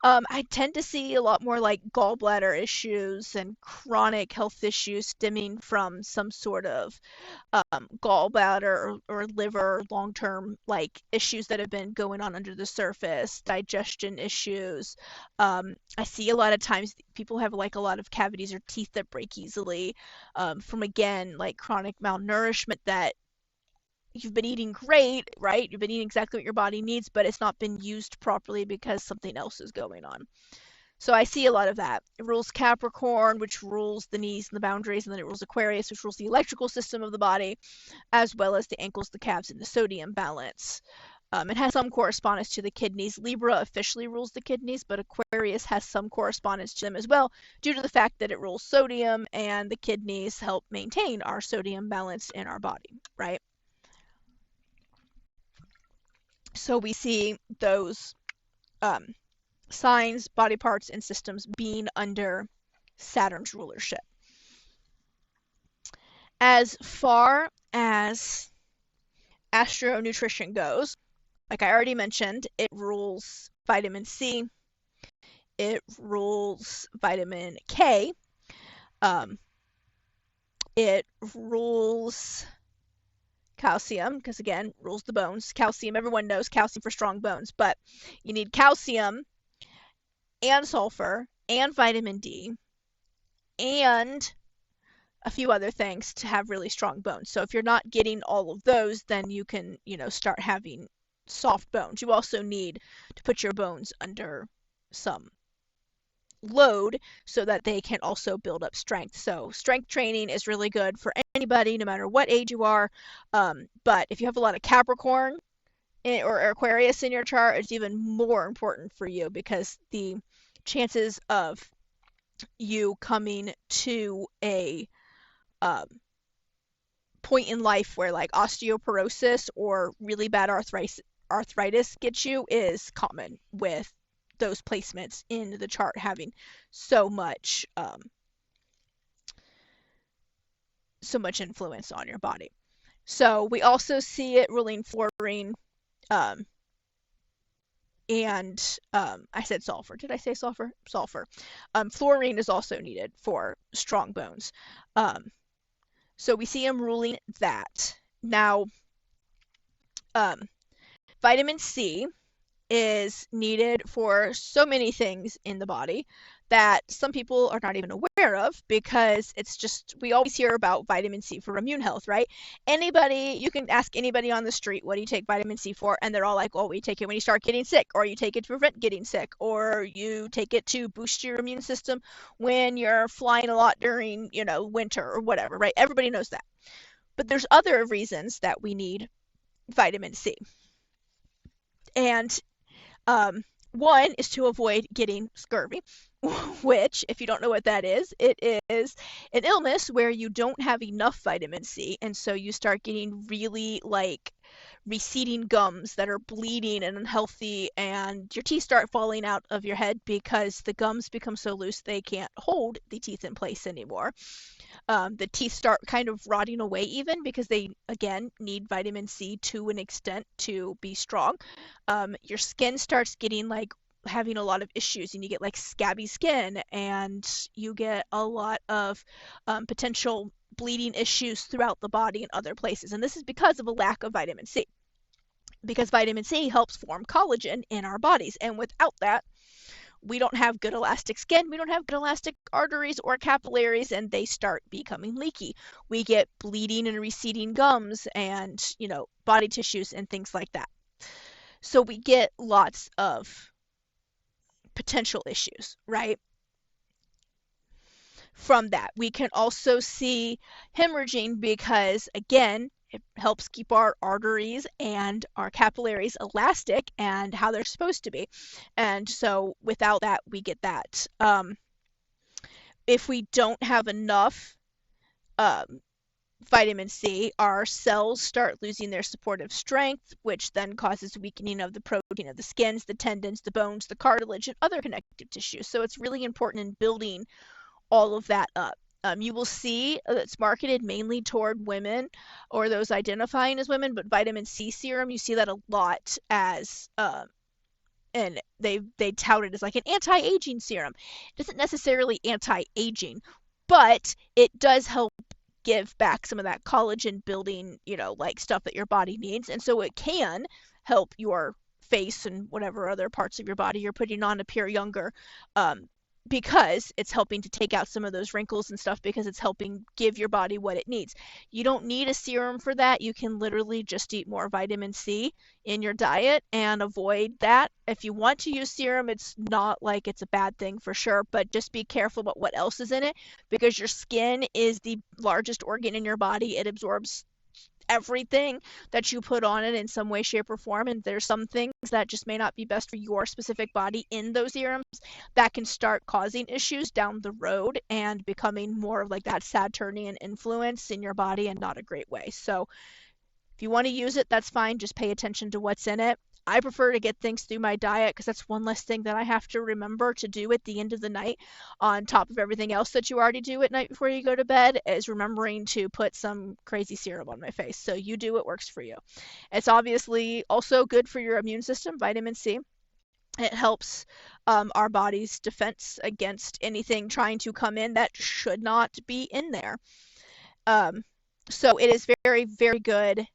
I tend to see a lot more like gallbladder issues and chronic health issues stemming from some sort of gallbladder or liver long term like issues that have been going on under the surface, digestion issues. I see a lot of times people have like a lot of cavities or teeth that break easily, from again like chronic malnourishment that you've been eating great, right? You've been eating exactly what your body needs, but it's not been used properly because something else is going on. So I see a lot of that. It rules Capricorn, which rules the knees and the boundaries, and then it rules Aquarius, which rules the electrical system of the body, as well as the ankles, the calves, and the sodium balance. It has some correspondence to the kidneys. Libra officially rules the kidneys, but Aquarius has some correspondence to them as well, due to the fact that it rules sodium, and the kidneys help maintain our sodium balance in our body, right? So we see those um, signs, body parts, and systems being under Saturn's rulership. As far as AstroNutrition goes, like I already mentioned, it rules vitamin C, it rules vitamin K, um, it rules calcium, because again, rules the bones. Calcium, everyone knows calcium for strong bones, but you need calcium and sulfur and vitamin D and a few other things to have really strong bones. So if you're not getting all of those, then you can, start having soft bones. You also need to put your bones under some load so that they can also build up strength. So strength training is really good for anybody, no matter what age you are. But if you have a lot of Capricorn or Aquarius in your chart, it's even more important for you, because the chances of you coming to a um, point in life where like osteoporosis or really bad arthritis gets you is common with those placements in the chart having so much influence on your body. So we also see it ruling fluorine, um, and I said sulfur. Did I say sulfur? Sulfur. Fluorine is also needed for strong bones. So we see him ruling that. Now, vitamin C is needed for so many things in the body that some people are not even aware of, because it's just, we always hear about vitamin C for immune health, right? You can ask anybody on the street, what do you take vitamin C for? And they're all like, well, we take it when you start getting sick, or you take it to prevent getting sick, or you take it to boost your immune system when you're flying a lot during, winter or whatever, right? Everybody knows that. But there's other reasons that we need vitamin C. And one is to avoid getting scurvy, which, if you don't know what that is, it is an illness where you don't have enough vitamin C, and so you start getting really like receding gums that are bleeding and unhealthy, and your teeth start falling out of your head because the gums become so loose they can't hold the teeth in place anymore. The teeth start kind of rotting away even, because they, again, need vitamin C to an extent to be strong. Your skin starts getting like having a lot of issues, and you get like scabby skin, and you get a lot of potential bleeding issues throughout the body and other places. And this is because of a lack of vitamin C. because vitamin C helps form collagen in our bodies. And without that, we don't have good elastic skin, we don't have good elastic arteries or capillaries, and they start becoming leaky. We get bleeding and receding gums and, body tissues and things like that. So we get lots of potential issues, right? From that. We can also see hemorrhaging because, again, it helps keep our arteries and our capillaries elastic and how they're supposed to be. And so without that, we get that. If we don't have enough vitamin C, our cells start losing their supportive strength, which then causes weakening of the protein of the skins, the tendons, the bones, the cartilage, and other connective tissues. So it's really important in building all of that up. You will see it's marketed mainly toward women or those identifying as women, but vitamin C serum, you see that a lot as, and they tout it as like an anti-aging serum. It isn't necessarily anti-aging, but it does help give back some of that collagen building, like stuff that your body needs. And so it can help your face and whatever other parts of your body you're putting on appear younger. Because it's helping to take out some of those wrinkles and stuff, because it's helping give your body what it needs. You don't need a serum for that. You can literally just eat more vitamin C in your diet and avoid that. If you want to use serum, it's not like it's a bad thing for sure, but just be careful about what else is in it, because your skin is the largest organ in your body. It absorbs everything that you put on it in some way, shape, or form. And there's some things that just may not be best for your specific body in those serums that can start causing issues down the road and becoming more of like that Saturnian influence in your body, and not a great way. So if you want to use it, that's fine. Just pay attention to what's in it. I prefer to get things through my diet because that's one less thing that I have to remember to do at the end of the night, on top of everything else that you already do at night before you go to bed, is remembering to put some crazy serum on my face. So you do what works for you. It's obviously also good for your immune system, vitamin C. It helps our body's defense against anything trying to come in that should not be in there. So it is very, very good.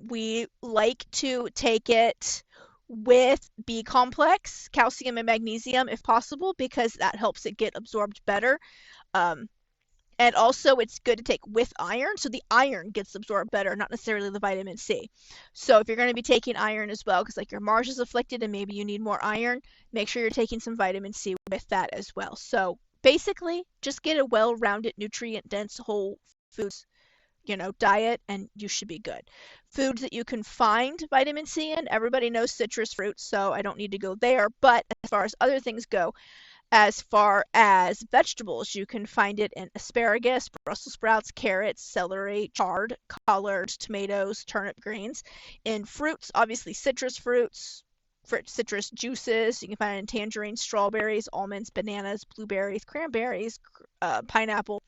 We like to take it with B complex, calcium and magnesium if possible, because that helps it get absorbed better. And also it's good to take with iron, so the iron gets absorbed better, not necessarily the vitamin C. So if you're going to be taking iron as well, because like your Mars is afflicted and maybe you need more iron, make sure you're taking some vitamin C with that as well. So basically, just get a well-rounded, nutrient-dense whole foods diet, and you should be good. Foods that you can find vitamin C in, everybody knows citrus fruits, so I don't need to go there. But as far as other things go, as far as vegetables, you can find it in asparagus, Brussels sprouts, carrots, celery, chard, collards, tomatoes, turnip greens. In fruits, obviously citrus fruits, citrus juices. You can find it in tangerines, strawberries, almonds, bananas, blueberries, cranberries, pineapple,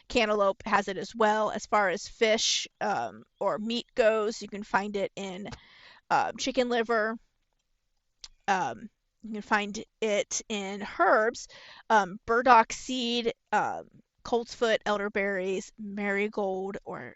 cantaloupe has it as well. As far as fish or meat goes, you can find it in chicken liver. You can find it in herbs, burdock seed, coltsfoot, elderberries, marigold, or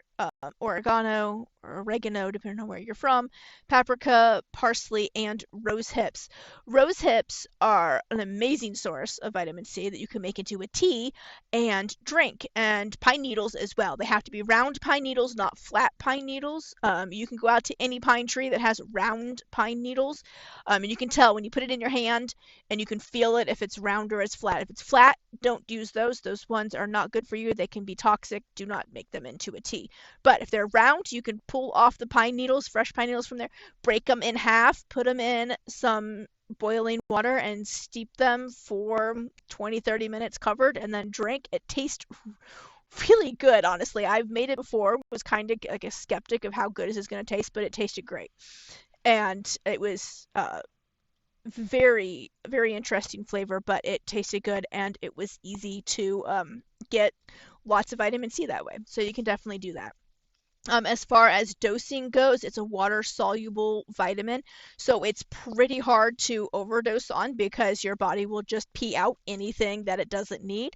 oregano, or oregano, depending on where you're from, paprika, parsley, and rose hips. Rose hips are an amazing source of vitamin C that you can make into a tea and drink, and pine needles as well. They have to be round pine needles, not flat pine needles. You can go out to any pine tree that has round pine needles, and you can tell when you put it in your hand, and you can feel it if it's round or it's flat. If it's flat, don't use those. Those ones are not good for you. They can be toxic. Do not make them into a tea. But if they're round, you can pull off the pine needles, fresh pine needles from there, break them in half, put them in some boiling water, and steep them for 20-30 minutes covered, and then drink. It tastes really good, honestly. I've made it before, was kind of like a skeptic of how good is this going to taste, but it tasted great. And it was very, very interesting flavor, but it tasted good, and it was easy to get lots of vitamin C that way. So you can definitely do that. As far as dosing goes, it's a water-soluble vitamin, so it's pretty hard to overdose on because your body will just pee out anything that it doesn't need.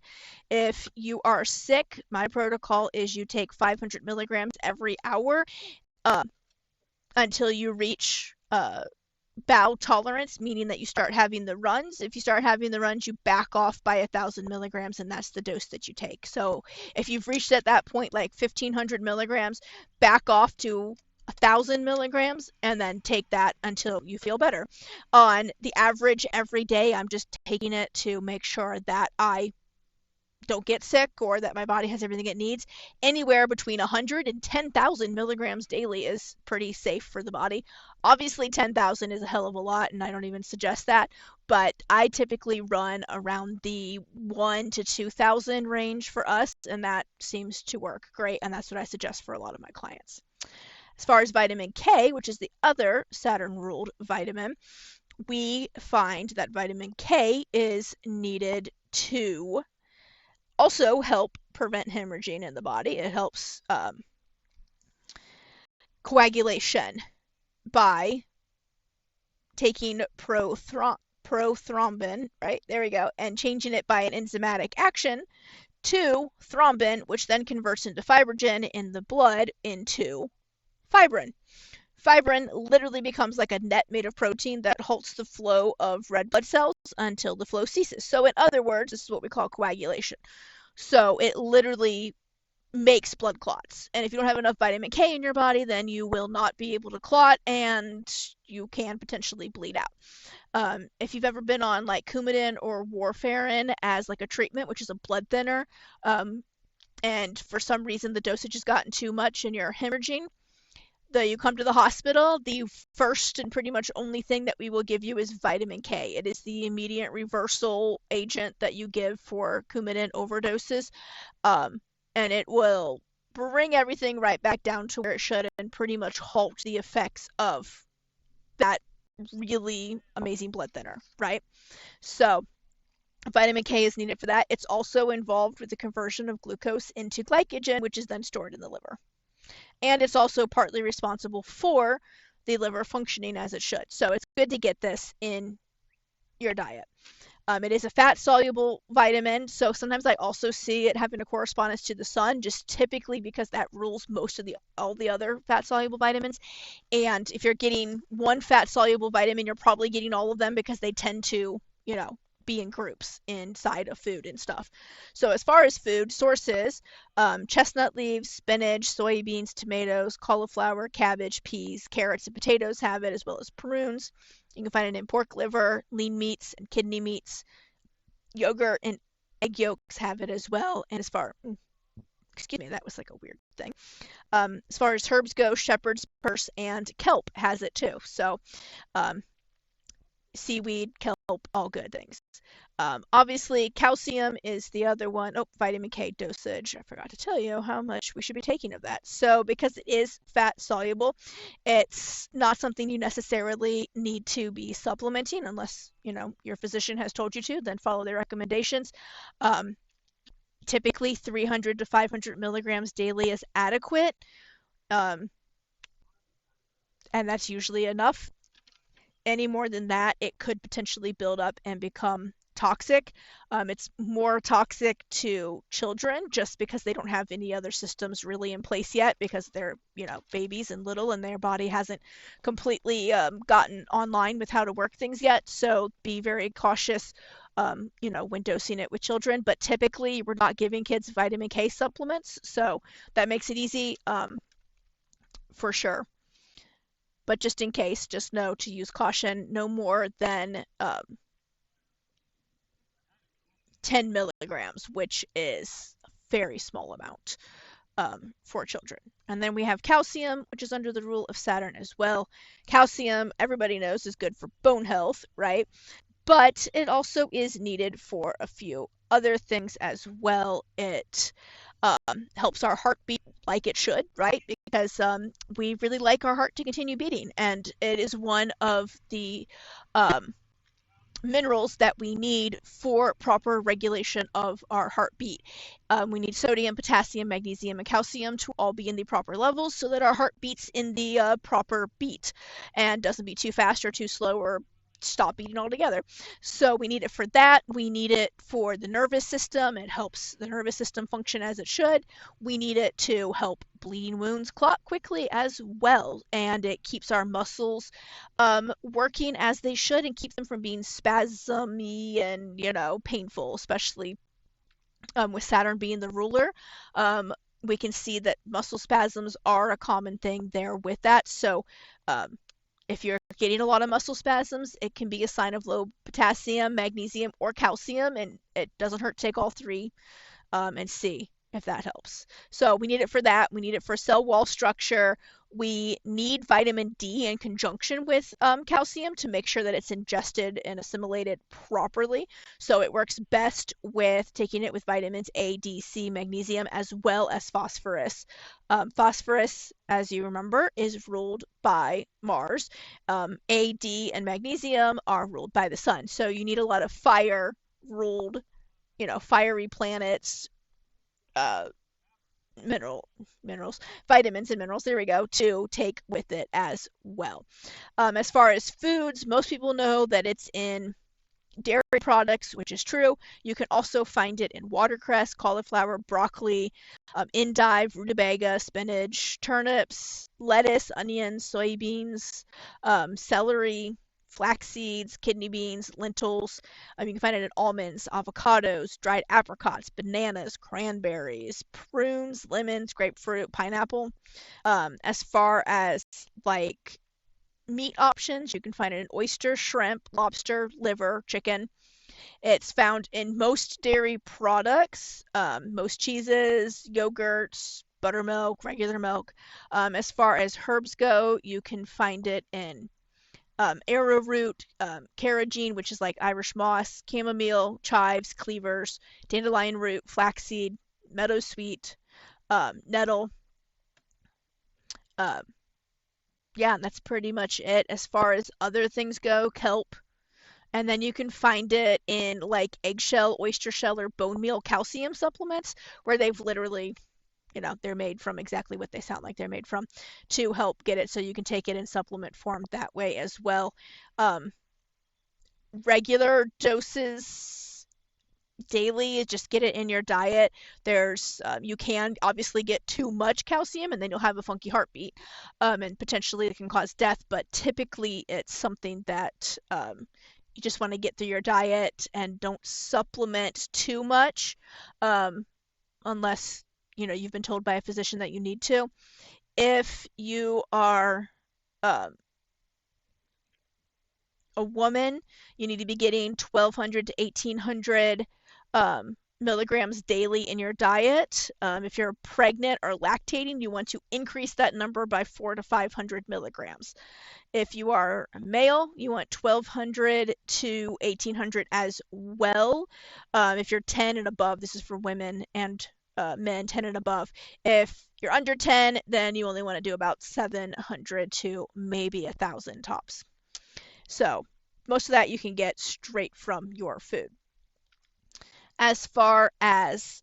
If you are sick, my protocol is you take 500 milligrams every hour until you reach bowel tolerance, meaning that you start having the runs. If you start having the runs, you back off by 1,000 milligrams, and that's the dose that you take. So if you've reached at that point like 1,500 milligrams, back off to 1,000 milligrams and then take that until you feel better. On the average, every day, I'm just taking it to make sure that I don't get sick or that my body has everything it needs. Anywhere between 100 and 10,000 milligrams daily is pretty safe for the body. Obviously, 10,000 is a hell of a lot, and I don't even suggest that, but I typically run around the 1 to 2,000 range for us, and that seems to work great, and that's what I suggest for a lot of my clients. As far as vitamin K, which is the other Saturn ruled vitamin, we find that vitamin K is needed to also help prevent hemorrhaging in the body. It helps coagulation by taking prothrombin, right? There we go, and changing it by an enzymatic action to thrombin, which then converts into fibrogen in the blood into fibrin. Fibrin literally becomes like a net made of protein that halts the flow of red blood cells until the flow ceases. So in other words, this is what we call coagulation. So it literally makes blood clots. And if you don't have enough vitamin K in your body, then you will not be able to clot and you can potentially bleed out. If you've ever been on like Coumadin or warfarin as like a treatment, which is a blood thinner, and for some reason the dosage has gotten too much and you're hemorrhaging, you come to the hospital, the first and pretty much only thing that we will give you is vitamin K. It is the immediate reversal agent that you give for Coumadin overdoses, and it will bring everything right back down to where it should and pretty much halt the effects of that really amazing blood thinner, right? So vitamin K is needed for that. It's also involved with the conversion of glucose into glycogen, which is then stored in the liver. And it's also partly responsible for the liver functioning as it should. So it's good to get this in your diet. It is a fat-soluble vitamin, so sometimes I also see it having a correspondence to the sun, just typically because that rules most of all the other fat-soluble vitamins. And if you're getting one fat-soluble vitamin, you're probably getting all of them because they tend to, be in groups inside of food and stuff. So as far as food sources, chestnut leaves, spinach, soybeans, tomatoes, cauliflower, cabbage, peas, carrots, and potatoes have it, as well as prunes. You can find it in pork liver, lean meats, and kidney meats. Yogurt and egg yolks have it as well. And excuse me, that was like a weird thing. As far as herbs go, shepherd's purse and kelp has it too. So seaweed, kelp, all good things. Obviously, calcium is the other one. Oh, vitamin K dosage. I forgot to tell you how much we should be taking of that. So because it is fat soluble, it's not something you necessarily need to be supplementing unless, your physician has told you to, then follow their recommendations. Typically 300 to 500 milligrams daily is adequate. And that's usually enough. Any more than that, it could potentially build up and become toxic. It's more toxic to children just because they don't have any other systems really in place yet because they're, babies and little and their body hasn't completely gotten online with how to work things yet. So be very cautious, when dosing it with children. But typically we're not giving kids vitamin K supplements. So that makes it easy for sure. But just in case, just know to use caution, no more than 10 milligrams, which is a very small amount for children. And then we have calcium, which is under the rule of Saturn as well. Calcium, everybody knows, is good for bone health, right? But it also is needed for a few other things as well. It helps our heart beat like it should, right? Because we really like our heart to continue beating, and it is one of the minerals that we need for proper regulation of our heartbeat. We need sodium, potassium, magnesium, and calcium to all be in the proper levels so that our heart beats in the proper beat and doesn't beat too fast or too slow or stop eating altogether. So we need it for that. We need it for the nervous system. It helps the nervous system function as it should. We need it to help bleeding wounds clot quickly as well. And it keeps our muscles working as they should and keeps them from being spasmy and, painful, especially with Saturn being the ruler. We can see that muscle spasms are a common thing there with that. So um, if you're getting a lot of muscle spasms, it can be a sign of low potassium, magnesium, or calcium, and it doesn't hurt to take all three and see if that helps. So we need it for that. We need it for cell wall structure. We need vitamin D in conjunction with calcium to make sure that it's ingested and assimilated properly. So it works best with taking it with vitamins A, D, C, magnesium, as well as phosphorus. Phosphorus, as you remember, is ruled by Mars. A, D, and magnesium are ruled by the sun. So you need a lot of fire-ruled, fiery planets, uh, minerals, vitamins and minerals, there we go, to take with it as well. As far as foods, most people know that it's in dairy products, which is true. You can also find it in watercress, cauliflower, broccoli, endive, rutabaga, spinach, turnips, lettuce, onions, soybeans, celery, flax seeds, kidney beans, lentils. You can find it in almonds, avocados, dried apricots, bananas, cranberries, prunes, lemons, grapefruit, pineapple. As far as like meat options, you can find it in oyster, shrimp, lobster, liver, chicken. It's found in most dairy products, most cheeses, yogurts, buttermilk, regular milk. As far as herbs go, you can find it in arrowroot, carrageen, which is like Irish moss, chamomile, chives, cleavers, dandelion root, flaxseed, meadowsweet, nettle. Uh, yeah, and that's pretty much it. As far as other things go, kelp. And then you can find it in like eggshell, oyster shell, or bone meal calcium supplements, where they've literally, they're made from exactly what they sound like they're made from, to help get it so you can take it in supplement form that way as well. Regular doses daily, just get it in your diet. You can obviously get too much calcium and then you'll have a funky heartbeat, and potentially it can cause death, but typically it's something that you just want to get through your diet and don't supplement too much, unless you've been told by a physician that you need to. If you are um, a woman, you need to be getting 1,200 to 1,800 milligrams daily in your diet. If you're pregnant or lactating, you want to increase that number by 400 to 500 milligrams. If you are a male, you want 1,200 to 1,800 as well. If you're 10 and above, this is for women and men 10 and above. If you're under 10, then you only want to do about 700 to maybe 1,000 tops. So most of that you can get straight from your food. As far as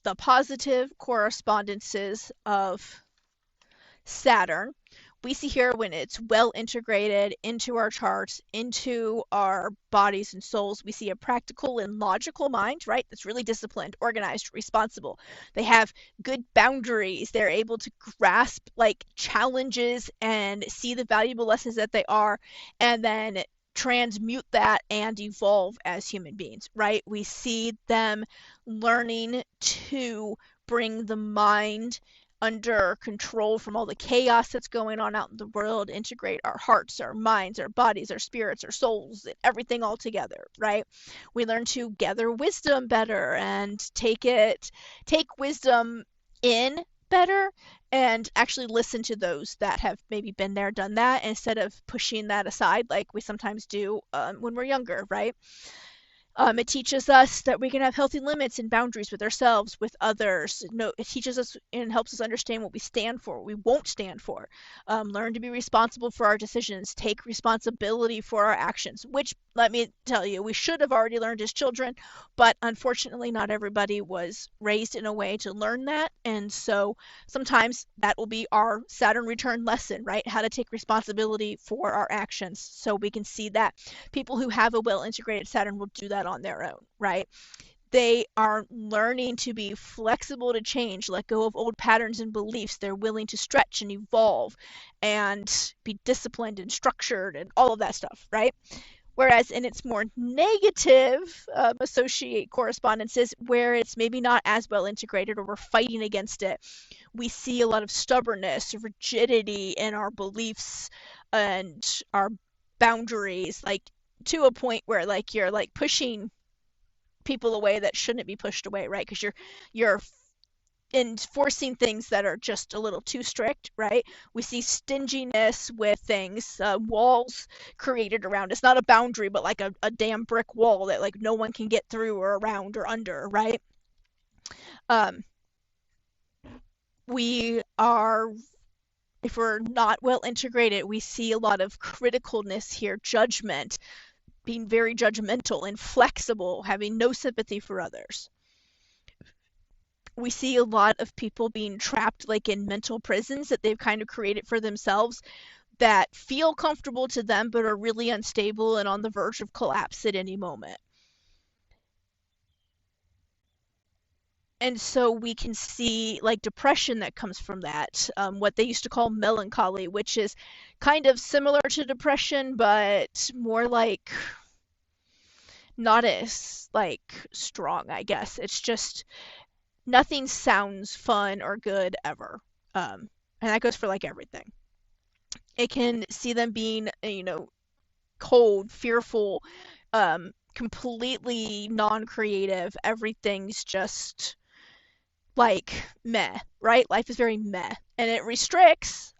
the positive correspondences of Saturn, we see here when it's well integrated into our charts, into our bodies and souls, we see a practical and logical mind, right? That's really disciplined, organized, responsible. They have good boundaries. They're able to grasp like challenges and see the valuable lessons that they are, and then transmute that and evolve as human beings, right? We see them learning to bring the mind under control from all the chaos that's going on out in the world, integrate our hearts, our minds, our bodies, our spirits, our souls, everything all together, right? We learn to gather wisdom better and take wisdom in better and actually listen to those that have maybe been there, done that, instead of pushing that aside like we sometimes do when we're younger, right? It teaches us that we can have healthy limits and boundaries with ourselves, with others. No, it teaches us and helps us understand what we stand for, what we won't stand for. Learn to be responsible for our decisions, take responsibility for our actions, which, let me tell you, we should have already learned as children, but unfortunately, not everybody was raised in a way to learn that. And so sometimes that will be our Saturn return lesson, right? How to take responsibility for our actions. So we can see that people who have a well integrated Saturn will do that on their own, right? They are learning to be flexible to change, let go of old patterns and beliefs. They're willing to stretch and evolve and be disciplined and structured and all of that stuff, right? Whereas in its more negative associate correspondences, where it's maybe not as well integrated or we're fighting against it, we see a lot of stubbornness, rigidity in our beliefs and our boundaries, like to a point where like you're like pushing people away that shouldn't be pushed away, right? Because you're enforcing things that are just a little too strict, right? We see stinginess with things, walls created around. It's not a boundary, but like a damn brick wall that like no one can get through or around or under, right? Um, we are, if we're not well integrated, we see a lot of criticalness here, judgment, being very judgmental, inflexible, having no sympathy for others. We see a lot of people being trapped like in mental prisons that they've kind of created for themselves that feel comfortable to them but are really unstable and on the verge of collapse at any moment. And so we can see like depression that comes from that, what they used to call melancholy, which is kind of similar to depression but more like not as like strong, I guess. It's just nothing sounds fun or good ever. And that goes for like everything. It can see them being, cold, fearful, completely non-creative. Everything's just like meh, right? Life is very meh, and it restricts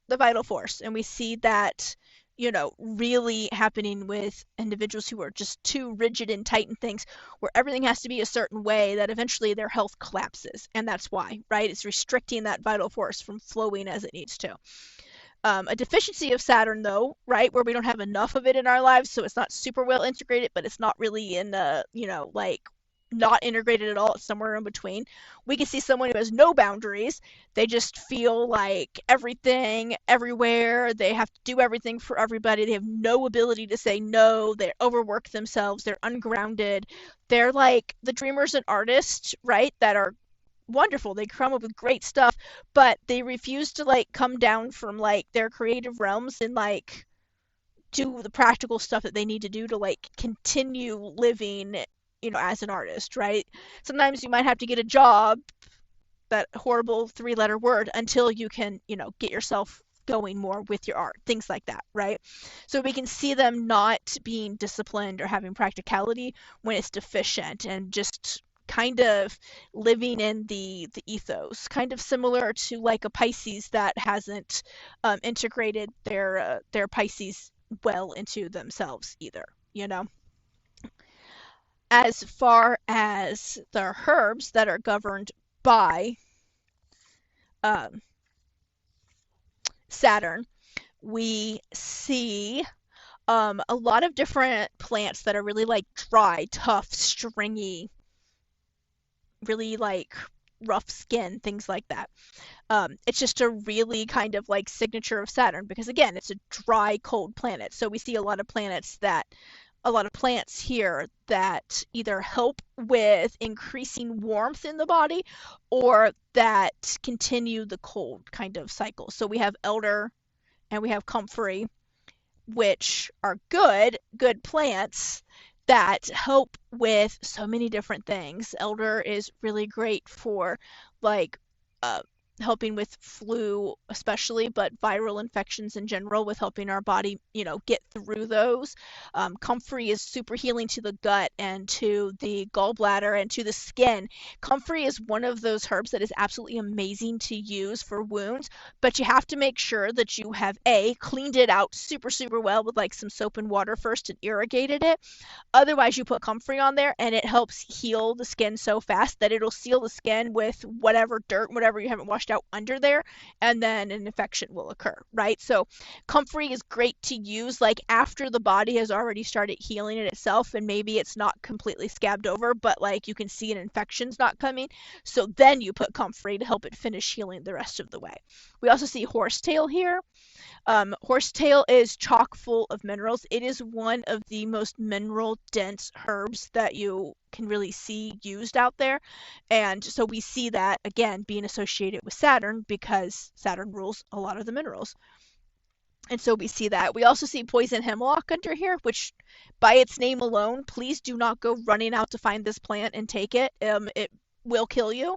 the vital force. And we see that, really happening with individuals who are just too rigid and tight in things where everything has to be a certain way that eventually their health collapses. And that's why, right? It's restricting that vital force from flowing as it needs to. A deficiency of Saturn, though, right, where we don't have enough of it in our lives, so it's not super well integrated, but it's not really in the, like not integrated at all. It's somewhere in between. We can see someone who has no boundaries. They just feel like everything, everywhere. They have to do everything for everybody. They have no ability to say no. They overwork themselves. They're ungrounded. They're like the dreamers and artists, right, that are wonderful. They come up with great stuff, but they refuse to like come down from like their creative realms and like do the practical stuff that they need to do to like continue living, as an artist, right? Sometimes you might have to get a job, that horrible three-letter word, until you can, get yourself going more with your art, things like that, right? So we can see them not being disciplined or having practicality when it's deficient and just kind of living in the ethos, kind of similar to like a Pisces that hasn't integrated their Pisces well into themselves either, As far as the herbs that are governed by um, Saturn, we see a lot of different plants that are really like dry, tough, stringy, really like rough skin, things like that. It's just a really kind of like signature of Saturn because again, it's a dry, cold planet. So we see a lot of plants here that either help with increasing warmth in the body or that continue the cold kind of cycle. So we have elder and we have comfrey, which are good plants that help with so many different things. Elder is really great for like helping with flu especially, but viral infections in general, with helping our body, get through those. Comfrey is super healing to the gut and to the gallbladder and to the skin. Comfrey is one of those herbs that is absolutely amazing to use for wounds, but you have to make sure that you have cleaned it out super, super well with like some soap and water first and irrigated it. Otherwise, you put comfrey on there and it helps heal the skin so fast that it'll seal the skin with whatever dirt, whatever you haven't washed out under there, and then an infection will occur, right? So comfrey is great to use like after the body has already started healing it itself, and maybe it's not completely scabbed over, but like you can see an infection's not coming. So then you put comfrey to help it finish healing the rest of the way. We also see horsetail here. Horsetail is chock full of minerals. It is one of the most mineral dense herbs that you can really see used out there. And so we see that again being associated with Saturn because Saturn rules a lot of the minerals. And so we see that. We also see poison hemlock under here, which by its name alone, please do not go running out to find this plant and take it. It will kill you.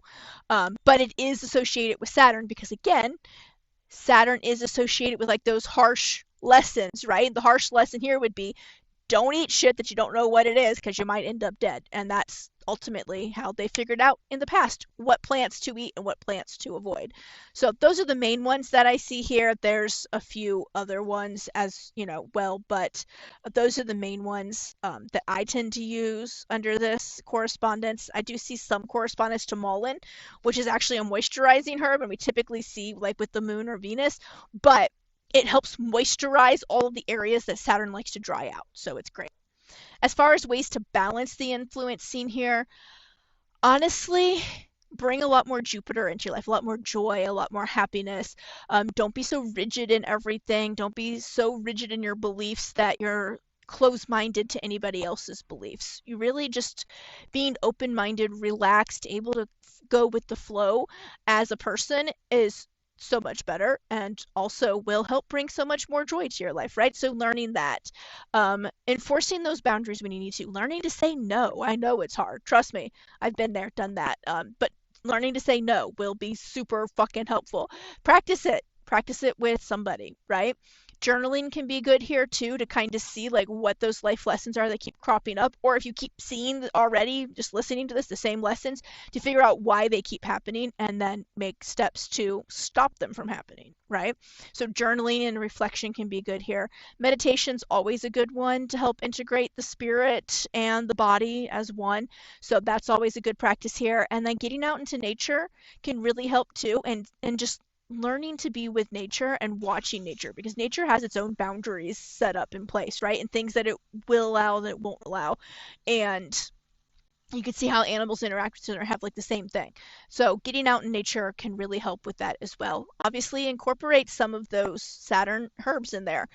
But it is associated with Saturn because again, Saturn is associated with like those harsh lessons, right? The harsh lesson here would be don't eat shit that you don't know what it is because you might end up dead. And that's ultimately how they figured out in the past what plants to eat and what plants to avoid. So those are the main ones that I see here. There's a few other ones as well, but those are the main ones that I tend to use under this correspondence. I do see some correspondence to mullein, which is actually a moisturizing herb, and we typically see like with the moon or Venus, but it helps moisturize all of the areas that Saturn likes to dry out. So it's great. As far as ways to balance the influence seen here, honestly, bring a lot more Jupiter into your life, a lot more joy, a lot more happiness. Don't be so rigid in everything. Don't be so rigid in your beliefs that you're closed-minded to anybody else's beliefs. You really just being open-minded, relaxed, able to go with the flow as a person is so much better, and also will help bring so much more joy to your life, right? So learning that, enforcing those boundaries when you need to, learning to say no. I know it's hard. Trust me, I've been there, done that. But learning to say no will be super fucking helpful. Practice it. Practice it with somebody, right? Journaling can be good here too, to kind of see like what those life lessons are that keep cropping up, or if you keep seeing already, just listening to this, the same lessons, to figure out why they keep happening and then make steps to stop them from happening, right? So journaling and reflection can be good here. Meditation's always a good one to help integrate the spirit and the body as one. So that's always a good practice here. And then getting out into nature can really help too, and just learning to be with nature and watching nature, because nature has its own boundaries set up in place, right? And things that it will allow that it won't allow. And you can see how animals interact with each other and have like the same thing. So getting out in nature can really help with that as well. Obviously, incorporate some of those Saturn herbs in there.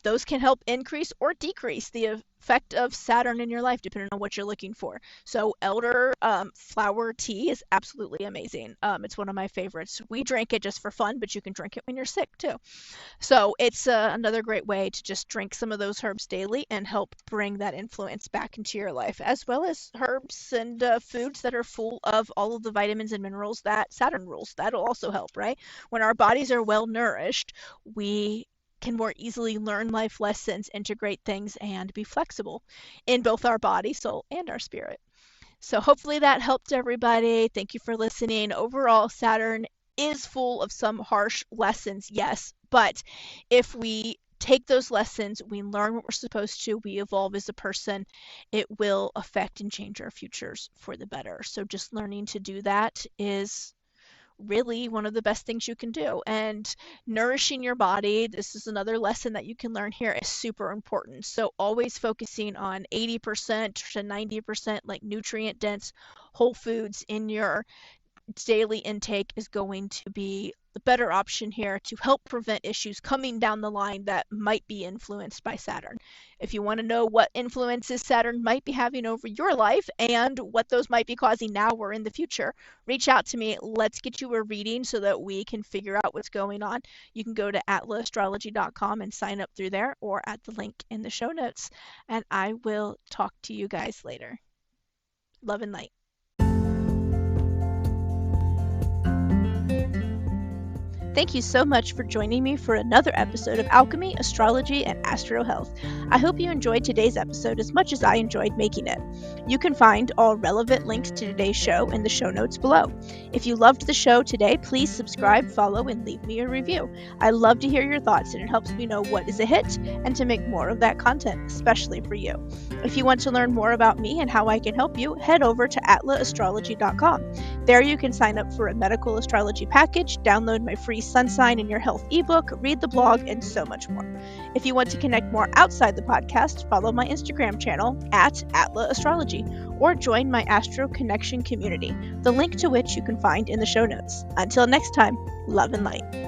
Those can help increase or decrease the effect of Saturn in your life, depending on what you're looking for. So elder flower tea is absolutely amazing. It's one of my favorites. We drink it just for fun, but you can drink it when you're sick too. So it's another great way to just drink some of those herbs daily and help bring that influence back into your life, as well as herbs and foods that are full of all of the vitamins and minerals that Saturn rules. That'll also help, right? When our bodies are well nourished, we can more easily learn life lessons, integrate things, and be flexible in both our body, soul, and our spirit. So hopefully that helped everybody. Thank you for listening. Overall, Saturn is full of some harsh lessons, yes, but if we take those lessons, we learn what we're supposed to, we evolve as a person, it will affect and change our futures for the better. So just learning to do that is really one of the best things you can do. And nourishing your body, this is another lesson that you can learn here, is super important. So always focusing on 80% to 90% like nutrient dense whole foods in your daily intake is going to be the better option here to help prevent issues coming down the line that might be influenced by Saturn. If you want to know what influences Saturn might be having over your life and what those might be causing now or in the future, reach out to me. Let's get you a reading so that we can figure out what's going on. You can go to atlasastrology.com and sign up through there, or at the link in the show notes. And I will talk to you guys later. Love and light. Thank you so much for joining me for another episode of Alchemy, Astrology, and Astro Health. I hope you enjoyed today's episode as much as I enjoyed making it. You can find all relevant links to today's show in the show notes below. If you loved the show today, please subscribe, follow, and leave me a review. I love to hear your thoughts, and it helps me know what is a hit and to make more of that content, especially for you. If you want to learn more about me and how I can help you, head over to atlasastrology.com. There you can sign up for a medical astrology package, download my free sun sign and your health ebook, read the blog, and so much more. If you want to connect more outside the podcast, follow my Instagram channel at Atla Astrology or join my Astro Connection community, the link to which you can find in the show notes. Until next time, love and light.